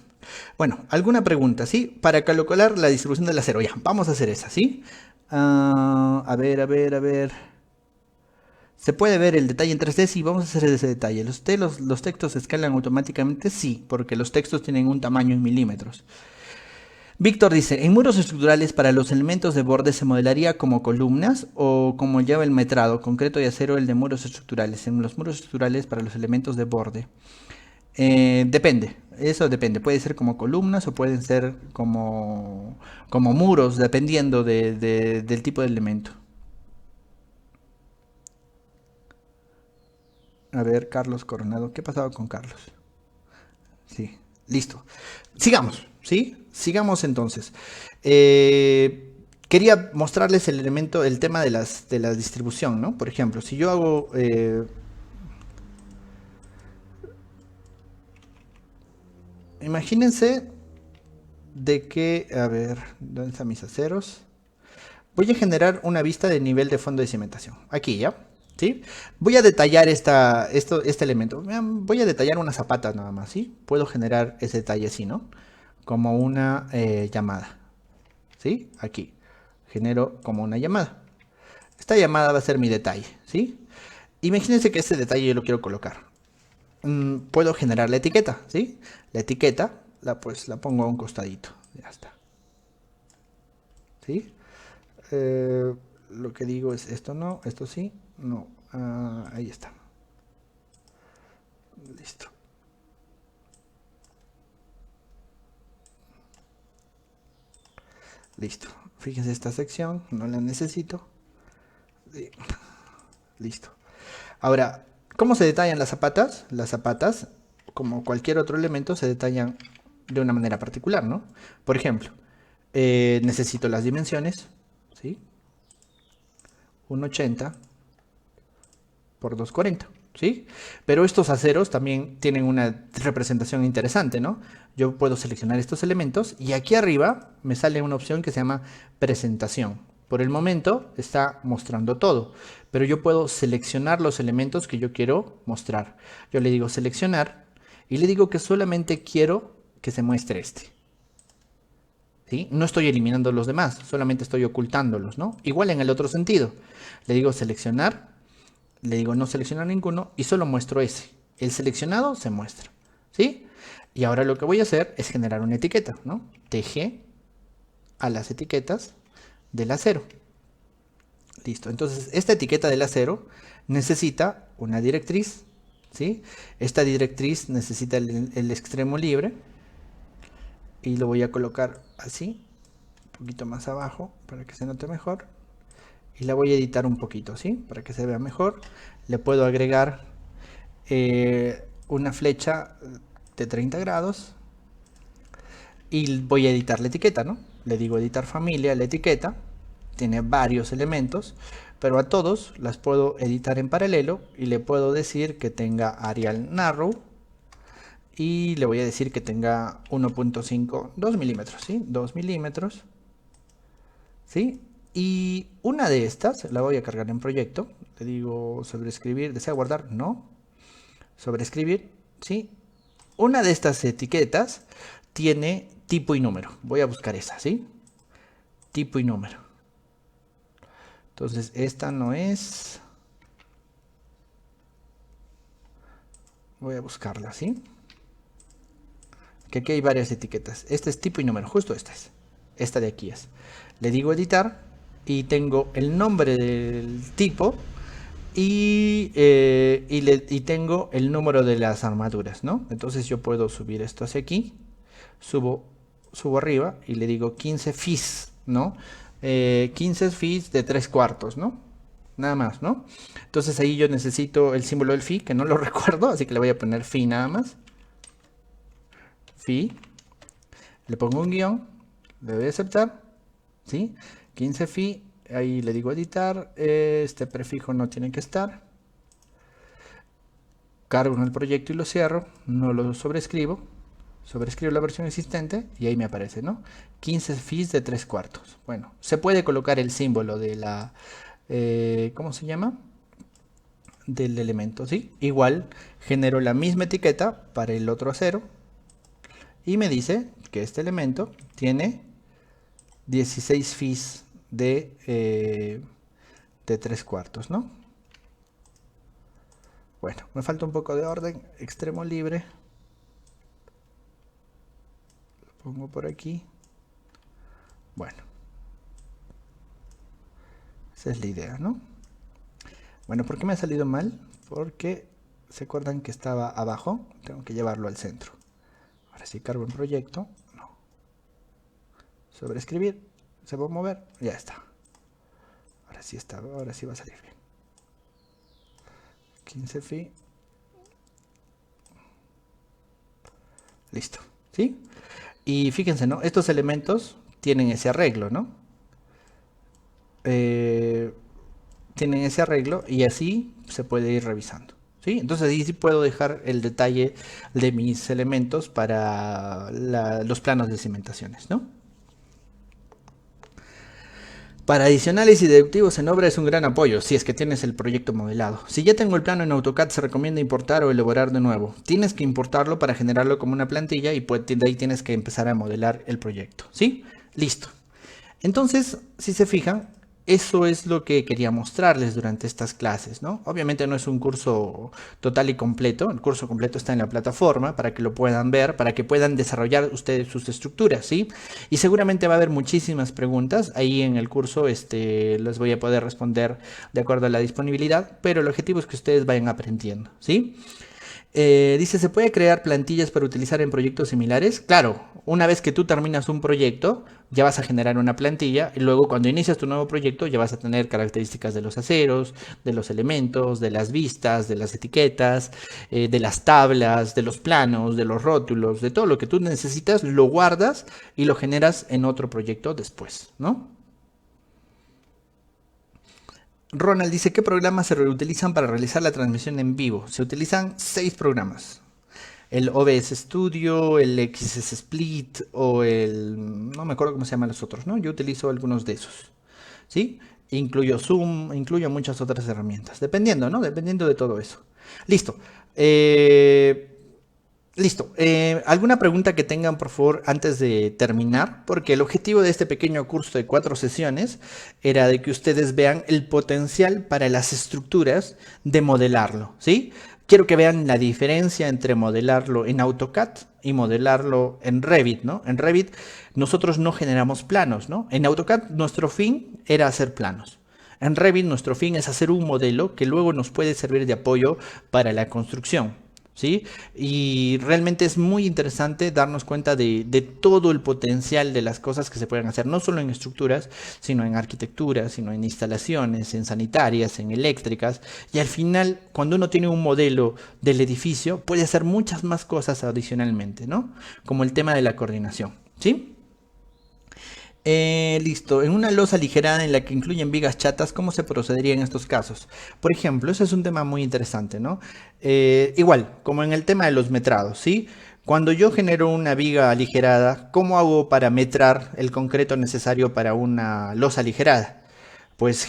Bueno, ¿alguna pregunta? ¿Sí? Para calcular la distribución del acero. Ya, vamos a hacer esa, ¿sí? A ver. ¿Se puede ver el detalle en 3D? Sí, vamos a hacer ese detalle. ¿Los textos se escalan automáticamente? Sí, porque los textos tienen un tamaño en milímetros. Víctor dice, ¿en muros estructurales para los elementos de borde se modelaría como columnas o como lleva el metrado, concreto y acero, el de muros estructurales? En los muros estructurales para los elementos de borde. Depende, eso depende. Puede ser como columnas o pueden ser como muros, dependiendo del tipo de elemento. A ver, Carlos Coronado, ¿qué ha pasado con Carlos? Sí, listo. Sigamos, ¿sí? Sigamos entonces. Quería mostrarles el tema de la distribución, ¿no? Por ejemplo, si yo hago... imagínense de que, a ver, ¿dónde están mis aceros? Voy a generar una vista de nivel de fondo de cimentación. Aquí ya. ¿Sí? Voy a detallar este elemento. Voy a detallar una zapata nada más. ¿Sí? Puedo generar ese detalle así, ¿no? Como una llamada. ¿Sí? Aquí. Genero como una llamada. Esta llamada va a ser mi detalle. ¿Sí? Imagínense que este detalle yo lo quiero colocar. Puedo generar la etiqueta. ¿Sí? La etiqueta pues la pongo a un costadito. Ya está. ¿Sí? Lo que digo es esto no, esto sí, no. Ahí está. Listo. Listo. Fíjense esta sección, no la necesito. Listo. Ahora, ¿cómo se detallan las zapatas? Las zapatas, como cualquier otro elemento, se detallan de una manera particular, ¿no? Por ejemplo, necesito las dimensiones, ¿sí? 1,80 por 2,40, ¿sí? Pero estos aceros también tienen una representación interesante, ¿no? Yo puedo seleccionar estos elementos y aquí arriba me sale una opción que se llama presentación. Por el momento está mostrando todo, pero yo puedo seleccionar los elementos que yo quiero mostrar. Yo le digo seleccionar y le digo que solamente quiero que se muestre este. ¿Sí? No estoy eliminando los demás, solamente estoy ocultándolos, ¿no? Igual en el otro sentido. Le digo seleccionar, le digo no seleccionar ninguno y solo muestro ese. El seleccionado se muestra, ¿sí? Y ahora lo que voy a hacer es generar una etiqueta, ¿no? TG a las etiquetas del acero. Listo. Entonces, esta etiqueta del acero necesita una directriz, ¿sí? Esta directriz necesita el extremo libre y lo voy a colocar así, un poquito más abajo para que se note mejor. Y la voy a editar un poquito, ¿sí? Para que se vea mejor. Le puedo agregar una flecha de 30 grados y voy a editar la etiqueta, ¿no? Le digo editar familia, la etiqueta tiene varios elementos, pero a todos las puedo editar en paralelo y le puedo decir que tenga Arial Narrow y le voy a decir que tenga 1.5, 2 milímetros, ¿sí? 2 milímetros, ¿sí? Y una de estas la voy a cargar en proyecto, le digo sobreescribir, desea guardar, no, sobreescribir, ¿sí? Una de estas etiquetas tiene tipo y número, voy a buscar esa, ¿sí? Tipo y número. Entonces esta no es, voy a buscarla, ¿sí? Que aquí hay varias etiquetas. Este es tipo y número, justo esta es. Esta de aquí es. Le digo editar y tengo el nombre del tipo y tengo el número de las armaduras, ¿no? Entonces yo puedo subir esto hacia aquí, subo arriba y le digo 15 fis, ¿no? 15 fis de 3/4, ¿no? Nada más, ¿no? Entonces ahí yo necesito el símbolo del fi, que no lo recuerdo, así que le voy a poner fi nada más. Fi, le pongo un guión, le doy a aceptar, ¿sí? 15 fi, ahí le digo editar, este prefijo no tiene que estar. Cargo en el proyecto y lo cierro, no lo sobrescribo la versión existente y ahí me aparece, ¿no? 15 fis de 3/4. Bueno, se puede colocar el símbolo de la, ¿cómo se llama? Del elemento, ¿sí? Igual genero la misma etiqueta para el otro acero y me dice que este elemento tiene 16 fis de 3/4, ¿no? Bueno, me falta un poco de orden, extremo libre. Lo pongo por aquí. Bueno. Esa es la idea, ¿no? Bueno, ¿por qué me ha salido mal? Porque se acuerdan que estaba abajo, tengo que llevarlo al centro. Ahora sí cargo en proyecto, no. Sobreescribir, se va a mover, ya está. Ahora sí está, ahora sí va a salir bien. 15 fi. Listo, ¿sí? Y fíjense, ¿no? Estos elementos tienen ese arreglo, ¿no? Tienen ese arreglo y así se puede ir revisando, ¿sí? Entonces ahí sí puedo dejar el detalle de mis elementos para los planos de cimentaciones, ¿no? Para adicionales y deductivos en obra es un gran apoyo si es que tienes el proyecto modelado. Si ya tengo el plano en AutoCAD se recomienda importar o elaborar de nuevo. Tienes que importarlo para generarlo como una plantilla y pues de ahí tienes que empezar a modelar el proyecto, ¿sí? Listo. Entonces, si se fijan, eso es lo que quería mostrarles durante estas clases, ¿no? Obviamente no es un curso total y completo, el curso completo está en la plataforma para que lo puedan ver, para que puedan desarrollar ustedes sus estructuras, ¿sí? Y seguramente va a haber muchísimas preguntas, ahí en el curso les voy a poder responder de acuerdo a la disponibilidad, pero el objetivo es que ustedes vayan aprendiendo, ¿sí? Dice, ¿se puede crear plantillas para utilizar en proyectos similares? Claro, una vez que tú terminas un proyecto, ya vas a generar una plantilla y luego cuando inicias tu nuevo proyecto ya vas a tener características de los aceros, de los elementos, de las vistas, de las etiquetas, de las tablas, de los planos, de los rótulos, de todo lo que tú necesitas, lo guardas y lo generas en otro proyecto después, ¿no? Ronald dice, ¿qué programas se reutilizan para realizar la transmisión en vivo? Se utilizan 6 programas. El OBS Studio, el XS Split o el... no me acuerdo cómo se llaman los otros, ¿no? Yo utilizo algunos de esos, ¿sí? Incluyo Zoom, incluyo muchas otras herramientas, dependiendo, ¿no? Dependiendo de todo eso. Listo. Listo. ¿Alguna pregunta que tengan, por favor, antes de terminar? Porque el objetivo de este pequeño curso de 4 sesiones era de que ustedes vean el potencial para las estructuras de modelarlo, ¿sí? Quiero que vean la diferencia entre modelarlo en AutoCAD y modelarlo en Revit, ¿no? En Revit nosotros no generamos planos, ¿no? En AutoCAD nuestro fin era hacer planos. En Revit nuestro fin es hacer un modelo que luego nos puede servir de apoyo para la construcción. ¿Sí? Y realmente es muy interesante darnos cuenta de todo el potencial de las cosas que se pueden hacer, no solo en estructuras, sino en arquitectura, sino en instalaciones, en sanitarias, en eléctricas. Y al final, cuando uno tiene un modelo del edificio, puede hacer muchas más cosas adicionalmente, ¿no? Como el tema de la coordinación, ¿sí? Listo. En una losa aligerada en la que incluyen vigas chatas, ¿cómo se procedería en estos casos? Por ejemplo, ese es un tema muy interesante, ¿no? Igual, como en el tema de los metrados, ¿sí? Cuando yo genero una viga aligerada, ¿cómo hago para metrar el concreto necesario para una losa aligerada? Pues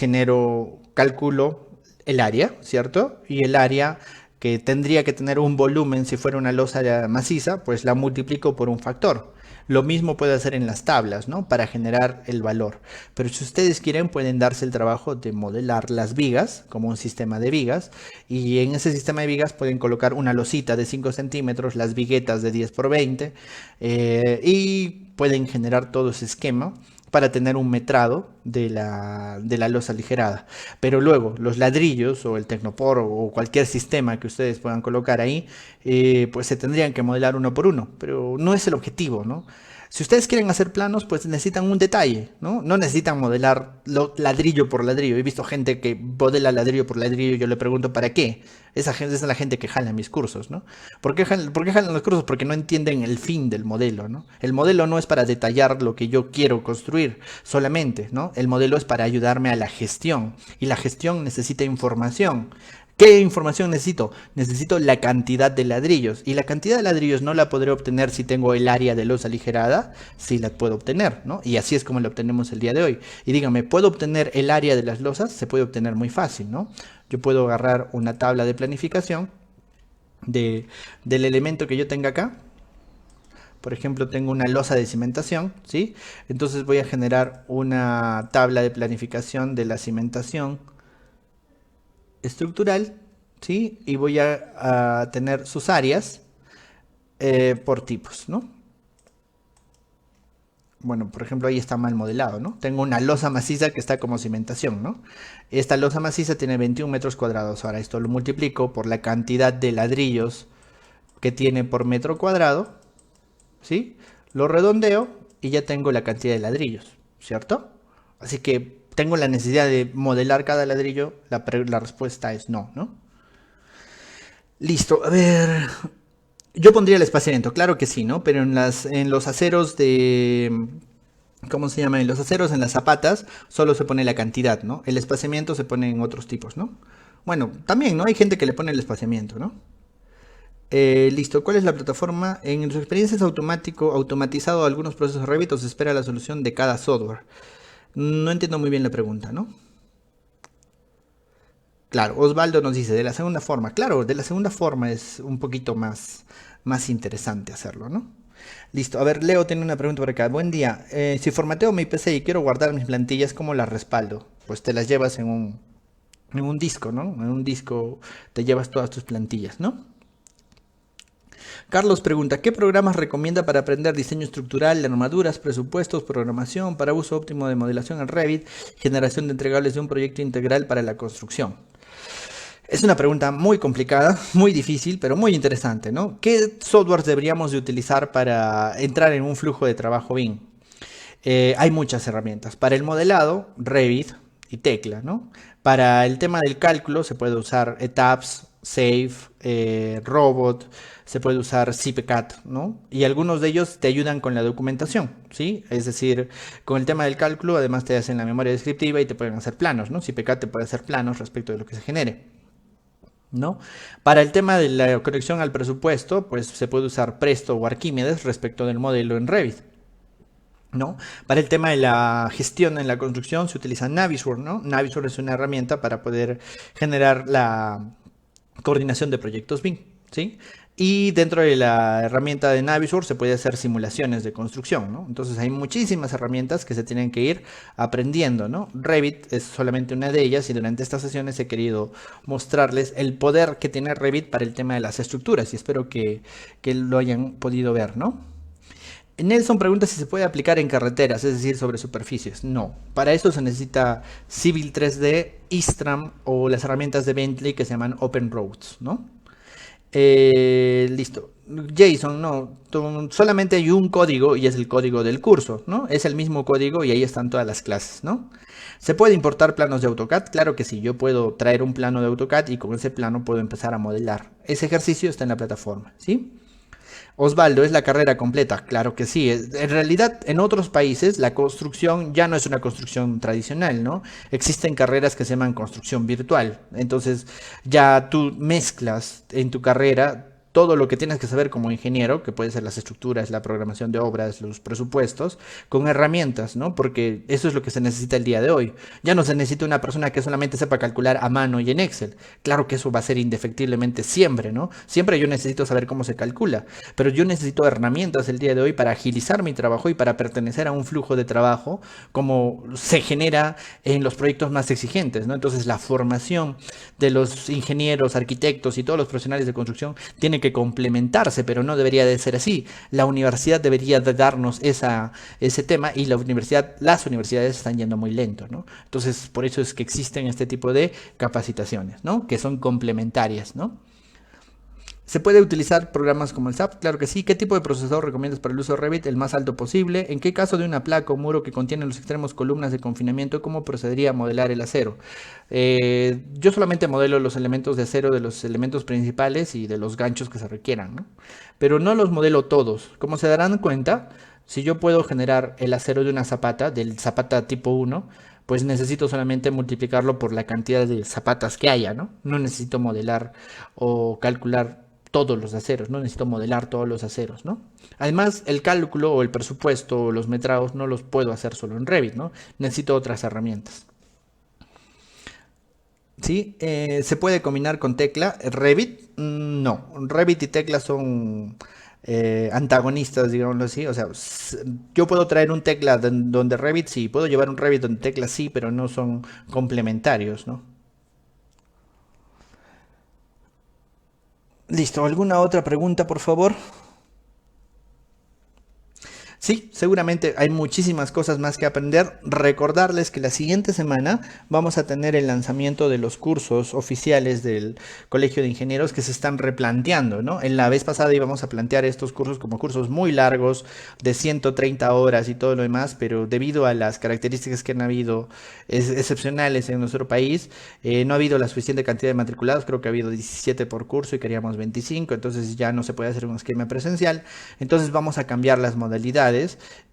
calculo el área, ¿cierto? Y el área que tendría que tener un volumen si fuera una losa maciza, pues la multiplico por un factor. Lo mismo puede hacer en las tablas, ¿no? Para generar el valor. Pero si ustedes quieren, pueden darse el trabajo de modelar las vigas como un sistema de vigas. Y en ese sistema de vigas pueden colocar una losita de 5 centímetros, las viguetas de 10 por 20, y pueden generar todo ese esquema para tener un metrado de la losa aligerada. Pero luego los ladrillos o el Tecnopor o cualquier sistema que ustedes puedan colocar ahí, pues se tendrían que modelar uno por uno, pero no es el objetivo, ¿no? Si ustedes quieren hacer planos, pues necesitan un detalle, ¿no? No necesitan modelar ladrillo por ladrillo. He visto gente que modela ladrillo por ladrillo y yo le pregunto, ¿para qué? Esa es la gente que jala mis cursos, ¿no? ¿Por qué jalan los cursos? Porque no entienden el fin del modelo, ¿no? El modelo no es para detallar lo que yo quiero construir solamente, ¿no? El modelo es para ayudarme a la gestión y la gestión necesita información. ¿Qué información necesito? Necesito la cantidad de ladrillos. Y la cantidad de ladrillos no la podré obtener si tengo el área de losa aligerada. Sí la puedo obtener, ¿no? Y así es como la obtenemos el día de hoy. Y dígame, ¿puedo obtener el área de las losas? Se puede obtener muy fácil, ¿no? Yo puedo agarrar una tabla de planificación del elemento que yo tenga acá. Por ejemplo, tengo una losa de cimentación, ¿sí? Entonces voy a generar una tabla de planificación de la cimentación estructural, ¿sí? Y voy a tener sus áreas por tipos, ¿no? Bueno, por ejemplo, ahí está mal modelado, ¿no? Tengo una losa maciza que está como cimentación, ¿no? Esta losa maciza tiene 21 metros cuadrados. Ahora esto lo multiplico por la cantidad de ladrillos que tiene por metro cuadrado, ¿sí? Lo redondeo y ya tengo la cantidad de ladrillos, ¿cierto? Así que tengo la necesidad de modelar cada ladrillo. La respuesta es no, ¿no? Listo, a ver. Yo pondría el espaciamiento, claro que sí, ¿no? Pero en los aceros ¿cómo se llama? En los aceros, en las zapatas, solo se pone la cantidad, ¿no? El espaciamiento se pone en otros tipos, ¿no? Bueno, también, ¿no? Hay gente que le pone el espaciamiento, ¿no? Listo, ¿cuál es la plataforma? En su experiencia es automatizado algunos procesos Revit o se espera la solución de cada software. No entiendo muy bien la pregunta, ¿no? Claro, Osvaldo nos dice, de la segunda forma. Claro, de la segunda forma es un poquito más interesante hacerlo, ¿no? Listo, a ver, Leo tiene una pregunta por acá. Buen día, si formateo mi PC y quiero guardar mis plantillas, ¿cómo las respaldo? Pues te las llevas en un disco, ¿no? En un disco te llevas todas tus plantillas, ¿no? Carlos pregunta, ¿qué programas recomienda para aprender diseño estructural, armaduras, presupuestos, programación, para uso óptimo de modelación en Revit, generación de entregables de un proyecto integral para la construcción? Es una pregunta muy complicada, muy difícil, pero muy interesante, ¿no? ¿Qué softwares deberíamos de utilizar para entrar en un flujo de trabajo BIM? Hay muchas herramientas. Para el modelado, Revit y Tecla, ¿no? Para el tema del cálculo se puede usar Etaps, Save, Robot, se puede usar CPCAD, ¿no? Y algunos de ellos te ayudan con la documentación, ¿sí? Es decir, con el tema del cálculo, además te hacen la memoria descriptiva y te pueden hacer planos, ¿no? CPCAD te puede hacer planos respecto de lo que se genere, ¿no? Para el tema de la conexión al presupuesto, pues se puede usar Presto o Arquímedes respecto del modelo en Revit, ¿no? Para el tema de la gestión en la construcción se utiliza Navisworks, ¿no? Navisworks es una herramienta para poder generar la coordinación de proyectos BIM, ¿sí? Y dentro de la herramienta de Navisworks se puede hacer simulaciones de construcción, ¿no? Entonces hay muchísimas herramientas que se tienen que ir aprendiendo, ¿no? Revit es solamente una de ellas y durante estas sesiones he querido mostrarles el poder que tiene Revit para el tema de las estructuras y espero que lo hayan podido ver, ¿no? Nelson pregunta si se puede aplicar en carreteras, es decir, sobre superficies. No, para esto se necesita Civil 3D, Istram o las herramientas de Bentley que se llaman Open Roads, ¿no? Listo. Jason, no, solamente hay un código y es el código del curso, ¿no? Es el mismo código y ahí están todas las clases, ¿no? ¿Se puede importar planos de AutoCAD? Claro que sí, yo puedo traer un plano de AutoCAD y con ese plano puedo empezar a modelar. Ese ejercicio está en la plataforma, ¿sí? Osvaldo, ¿es la carrera completa? Claro que sí. En realidad, en otros países la construcción ya no es una construcción tradicional, ¿no? Existen carreras que se llaman construcción virtual. Entonces, ya tú mezclas en tu carrera todo lo que tienes que saber como ingeniero, que puede ser las estructuras, la programación de obras, los presupuestos, con herramientas, ¿no? Porque eso es lo que se necesita el día de hoy. Ya no se necesita una persona que solamente sepa calcular a mano y en Excel. Claro que eso va a ser indefectiblemente siempre, ¿no? Siempre yo necesito saber cómo se calcula, pero yo necesito herramientas el día de hoy para agilizar mi trabajo y para pertenecer a un flujo de trabajo como se genera en los proyectos más exigentes, ¿no? Entonces la formación de los ingenieros, arquitectos y todos los profesionales de construcción tiene que complementarse, pero no debería de ser así. La universidad debería de darnos ese tema y las universidades están yendo muy lento, ¿no? Entonces por eso es que existen este tipo de capacitaciones, ¿no? Que son complementarias, ¿no? ¿Se puede utilizar programas como el SAP? Claro que sí. ¿Qué tipo de procesador recomiendas para el uso de Revit? El más alto posible. ¿En qué caso de una placa o muro que contiene en los extremos columnas de confinamiento, cómo procedería a modelar el acero? Yo solamente modelo los elementos de acero de los elementos principales y de los ganchos que se requieran, ¿no? Pero no los modelo todos. Como se darán cuenta, si yo puedo generar el acero de una zapata, del zapata tipo 1, pues necesito solamente multiplicarlo por la cantidad de zapatas que haya, ¿no? No necesito modelar o calcular todos los aceros, no necesito modelar todos los aceros, ¿no? Además, el cálculo o el presupuesto o los metrados no los puedo hacer solo en Revit, ¿no? Necesito otras herramientas. ¿Sí? ¿Se puede combinar con tecla? Revit, no. Revit y tecla son antagonistas, digámoslo así. O sea, yo puedo traer un tecla donde Revit sí, puedo llevar un Revit donde tecla sí, pero no son complementarios, ¿no? Listo, ¿alguna otra pregunta, por favor? Sí, seguramente hay muchísimas cosas más que aprender. Recordarles que la siguiente semana vamos a tener el lanzamiento de los cursos oficiales del Colegio de Ingenieros que se están replanteando, ¿no? En la vez pasada íbamos a plantear estos cursos como cursos muy largos, de 130 horas y todo lo demás, pero debido a las características que han habido excepcionales en nuestro país, no ha habido la suficiente cantidad de matriculados, creo que ha habido 17 por curso y queríamos 25, entonces ya no se puede hacer un esquema presencial, entonces vamos a cambiar las modalidades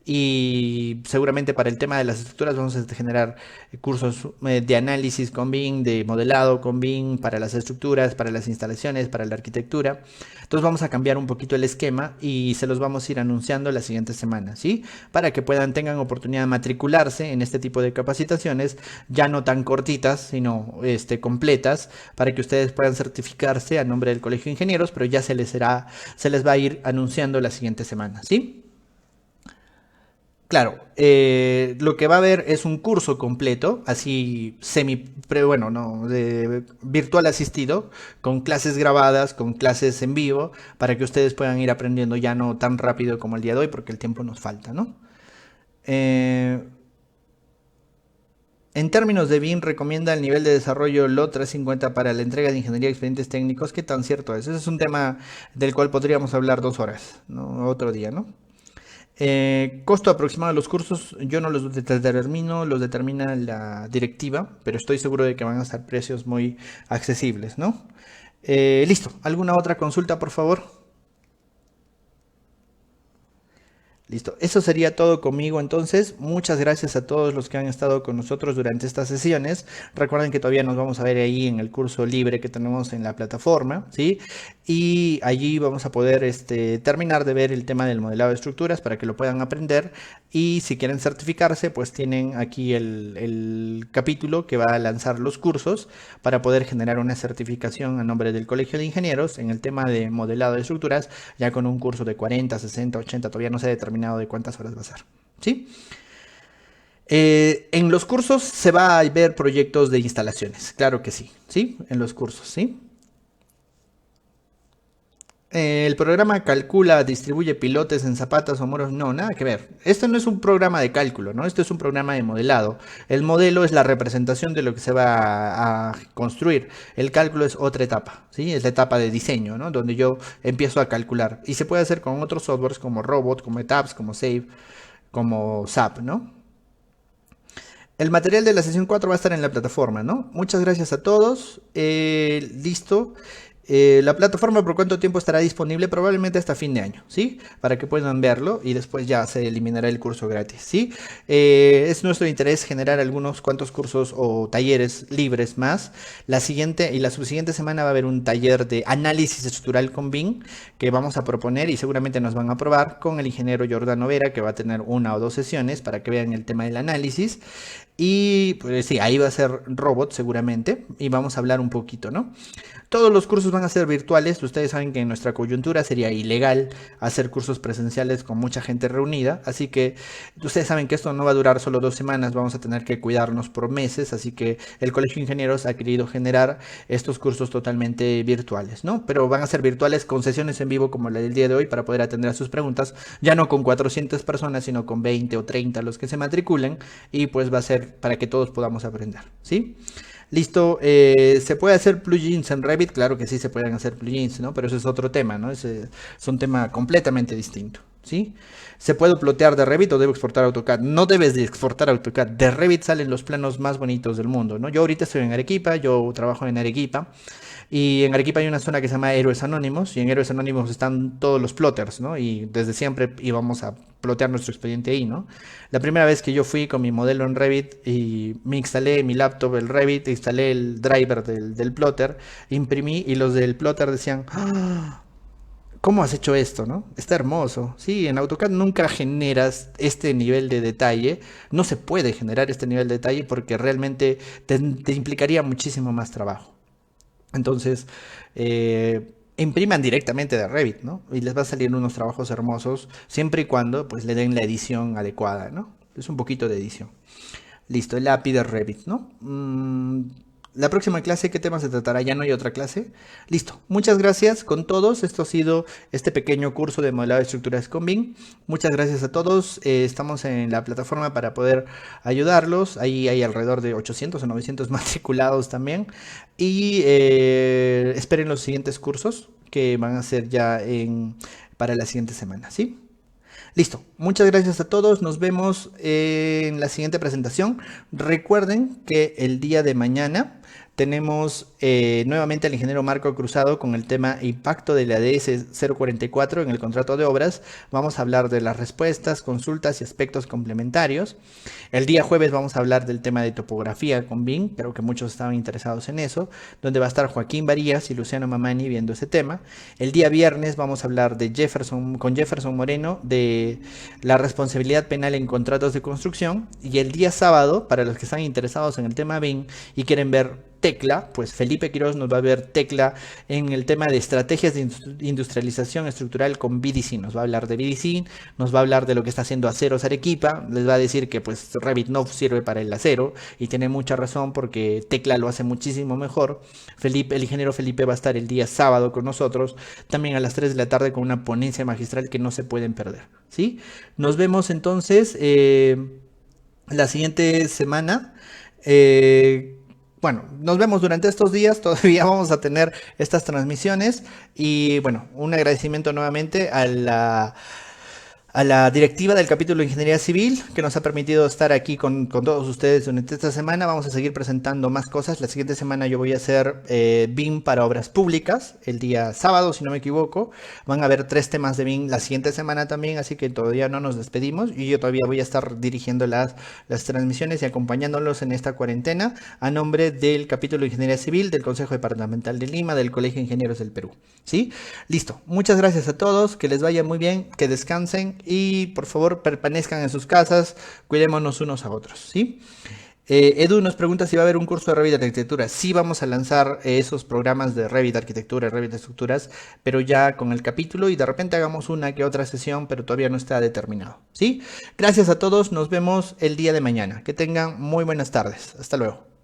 y seguramente para el tema de las estructuras vamos a generar cursos de análisis con BIM, de modelado con BIM, para las estructuras, para las instalaciones, para la arquitectura. Entonces vamos a cambiar un poquito el esquema y se los vamos a ir anunciando la siguiente semana, ¿sí? Para que tengan oportunidad de matricularse en este tipo de capacitaciones, ya no tan cortitas, sino completas, para que ustedes puedan certificarse a nombre del Colegio de Ingenieros, pero ya se les va a ir anunciando la siguiente semana, ¿sí? Claro, lo que va a haber es un curso completo, así bueno, no, virtual asistido, con clases grabadas, con clases en vivo, para que ustedes puedan ir aprendiendo ya no tan rápido como el día de hoy, porque el tiempo nos falta, ¿no? Eh, En términos de BIM, recomienda el nivel de desarrollo LOT 350 para la entrega de ingeniería de expedientes técnicos. ¿Qué tan cierto es? Ese es un tema del cual podríamos hablar 2 horas, ¿no? Otro día, ¿no? Costo aproximado de los cursos, yo no los determino, los determina la directiva, pero estoy seguro de que van a estar precios muy accesibles, ¿no? Listo. ¿Alguna otra consulta, por favor? Listo, eso sería todo conmigo entonces. Muchas gracias a todos los que han estado con nosotros durante estas sesiones. Recuerden que todavía nos vamos a ver ahí en el curso libre que tenemos en la plataforma, ¿sí? Y allí vamos a poder terminar de ver el tema del modelado de estructuras para que lo puedan aprender. Y si quieren certificarse, pues tienen aquí el capítulo que va a lanzar los cursos para poder generar una certificación a nombre del Colegio de Ingenieros en el tema de modelado de estructuras, ya con un curso de 40, 60, 80, todavía no se ha determinado de cuántas horas va a ser, ¿sí? En los cursos se va a ver proyectos de instalaciones, claro que sí, ¿sí? En los cursos, ¿sí? El programa calcula, distribuye pilotes en zapatas o moros. No, nada que ver. Esto no es un programa de cálculo, ¿no? Esto es un programa de modelado. El modelo es la representación de lo que se va a construir. El cálculo es otra etapa, ¿sí? Es la etapa de diseño, ¿no? Donde yo empiezo a calcular. Y se puede hacer con otros softwares como Robot, como Etaps, como Save, como SAP, ¿no? El material de la sesión 4 va a estar en la plataforma, ¿no? Muchas gracias a todos. Listo. La plataforma por cuánto tiempo estará disponible, probablemente hasta fin de año, ¿sí? Para que puedan verlo y después ya se eliminará el curso gratis, ¿sí? Es nuestro interés generar algunos cuantos cursos o talleres libres más. La siguiente y la subsiguiente semana va a haber un taller de análisis estructural con BIM que vamos a proponer y seguramente nos van a aprobar con el ingeniero Jordano Vera, que va a tener 1 o 2 sesiones para que vean el tema del análisis. Y pues sí, ahí va a ser robot seguramente y vamos a hablar un poquito, ¿no? Todos los cursos van a ser virtuales. Ustedes saben que en nuestra coyuntura sería ilegal hacer cursos presenciales con mucha gente reunida. Así que ustedes saben que esto no va a durar solo 2 semanas. Vamos a tener que cuidarnos por meses. Así que el Colegio de Ingenieros ha querido generar estos cursos totalmente virtuales, ¿no? Pero van a ser virtuales con sesiones en vivo como la del día de hoy para poder atender a sus preguntas. Ya no con 400 personas, sino con 20 o 30 los que se matriculen. Y pues va a ser para que todos podamos aprender, ¿sí? Listo, ¿se puede hacer plugins en Revit? Claro que sí se pueden hacer plugins, ¿no? Pero eso es otro tema, ¿no? Es un tema completamente distinto, ¿sí? ¿Se puede plotear de Revit o debo exportar AutoCAD? No debes de exportar AutoCAD. De Revit salen los planos más bonitos del mundo, ¿no? Yo ahorita estoy en Arequipa, yo trabajo en Arequipa. Y en Arequipa hay una zona que se llama Héroes Anónimos, y en Héroes Anónimos están todos los plotters, ¿no? Y desde siempre íbamos a plotear nuestro expediente ahí, ¿no? La primera vez que yo fui con mi modelo en Revit y me instalé en mi laptop el Revit, instalé el driver del plotter, imprimí y los del plotter decían, "Ah, ¿cómo has hecho esto, no? Está hermoso. Sí, en AutoCAD nunca generas este nivel de detalle. No se puede generar este nivel de detalle porque realmente te implicaría muchísimo más trabajo. Entonces, impriman directamente de Revit, ¿no? Y les va a salir unos trabajos hermosos, siempre y cuando pues le den la edición adecuada, ¿no? Es un poquito de edición. Listo, el API de Revit, ¿no? La próxima clase, ¿qué tema se tratará? Ya no hay otra clase. Listo. Muchas gracias con todos. Esto ha sido este pequeño curso de modelado de estructuras con BIM. Muchas gracias a todos. Estamos en la plataforma para poder ayudarlos. Ahí hay alrededor de 800 o 900 matriculados también. Y esperen los siguientes cursos que van a ser ya para la siguiente semana, ¿sí? Listo, muchas gracias a todos, nos vemos en la siguiente presentación. Recuerden que el día de mañana tenemos nuevamente al ingeniero Marco Cruzado con el tema impacto de la ADS 044 en el contrato de obras. Vamos a hablar de las respuestas, consultas y aspectos complementarios. El día jueves vamos a hablar del tema de topografía con BIM, creo que muchos estaban interesados en eso, donde va a estar Joaquín Varías y Luciano Mamani viendo ese tema. El día viernes vamos a hablar con Jefferson Moreno de la responsabilidad penal en contratos de construcción. Y el día sábado, para los que están interesados en el tema BIM y quieren ver Tecla, pues Felipe Quiroz nos va a ver Tecla en el tema de estrategias de industrialización estructural con BDC. Nos va a hablar de BDC, nos va a hablar de lo que está haciendo Aceros Arequipa, les va a decir que pues Revit no sirve para el acero y tiene mucha razón porque Tecla lo hace muchísimo mejor. El ingeniero Felipe va a estar el día sábado con nosotros, también a las 3 de la tarde con una ponencia magistral que no se pueden perder, ¿sí? Nos vemos entonces la siguiente semana. Bueno, nos vemos durante estos días, todavía vamos a tener estas transmisiones y bueno, un agradecimiento nuevamente a la directiva del capítulo de Ingeniería Civil que nos ha permitido estar aquí con todos ustedes durante esta semana. Vamos a seguir presentando más cosas. La siguiente semana yo voy a hacer BIM para obras públicas, el día sábado, si no me equivoco. Van a haber 3 temas de BIM la siguiente semana también, así que todavía no nos despedimos y yo todavía voy a estar dirigiendo las transmisiones y acompañándolos en esta cuarentena a nombre del capítulo de Ingeniería Civil, del Consejo Departamental de Lima, del Colegio de Ingenieros del Perú. ¿Sí? Listo. Muchas gracias a todos, que les vaya muy bien, que descansen y por favor permanezcan en sus casas, cuidémonos unos a otros, ¿sí? Edu nos pregunta si va a haber un curso de Revit de arquitectura. Sí vamos a lanzar esos programas de Revit de arquitectura, Revit de estructuras, pero ya con el capítulo y de repente hagamos una que otra sesión, pero todavía no está determinado, ¿sí? Gracias a todos, nos vemos el día de mañana. Que tengan muy buenas tardes. Hasta luego.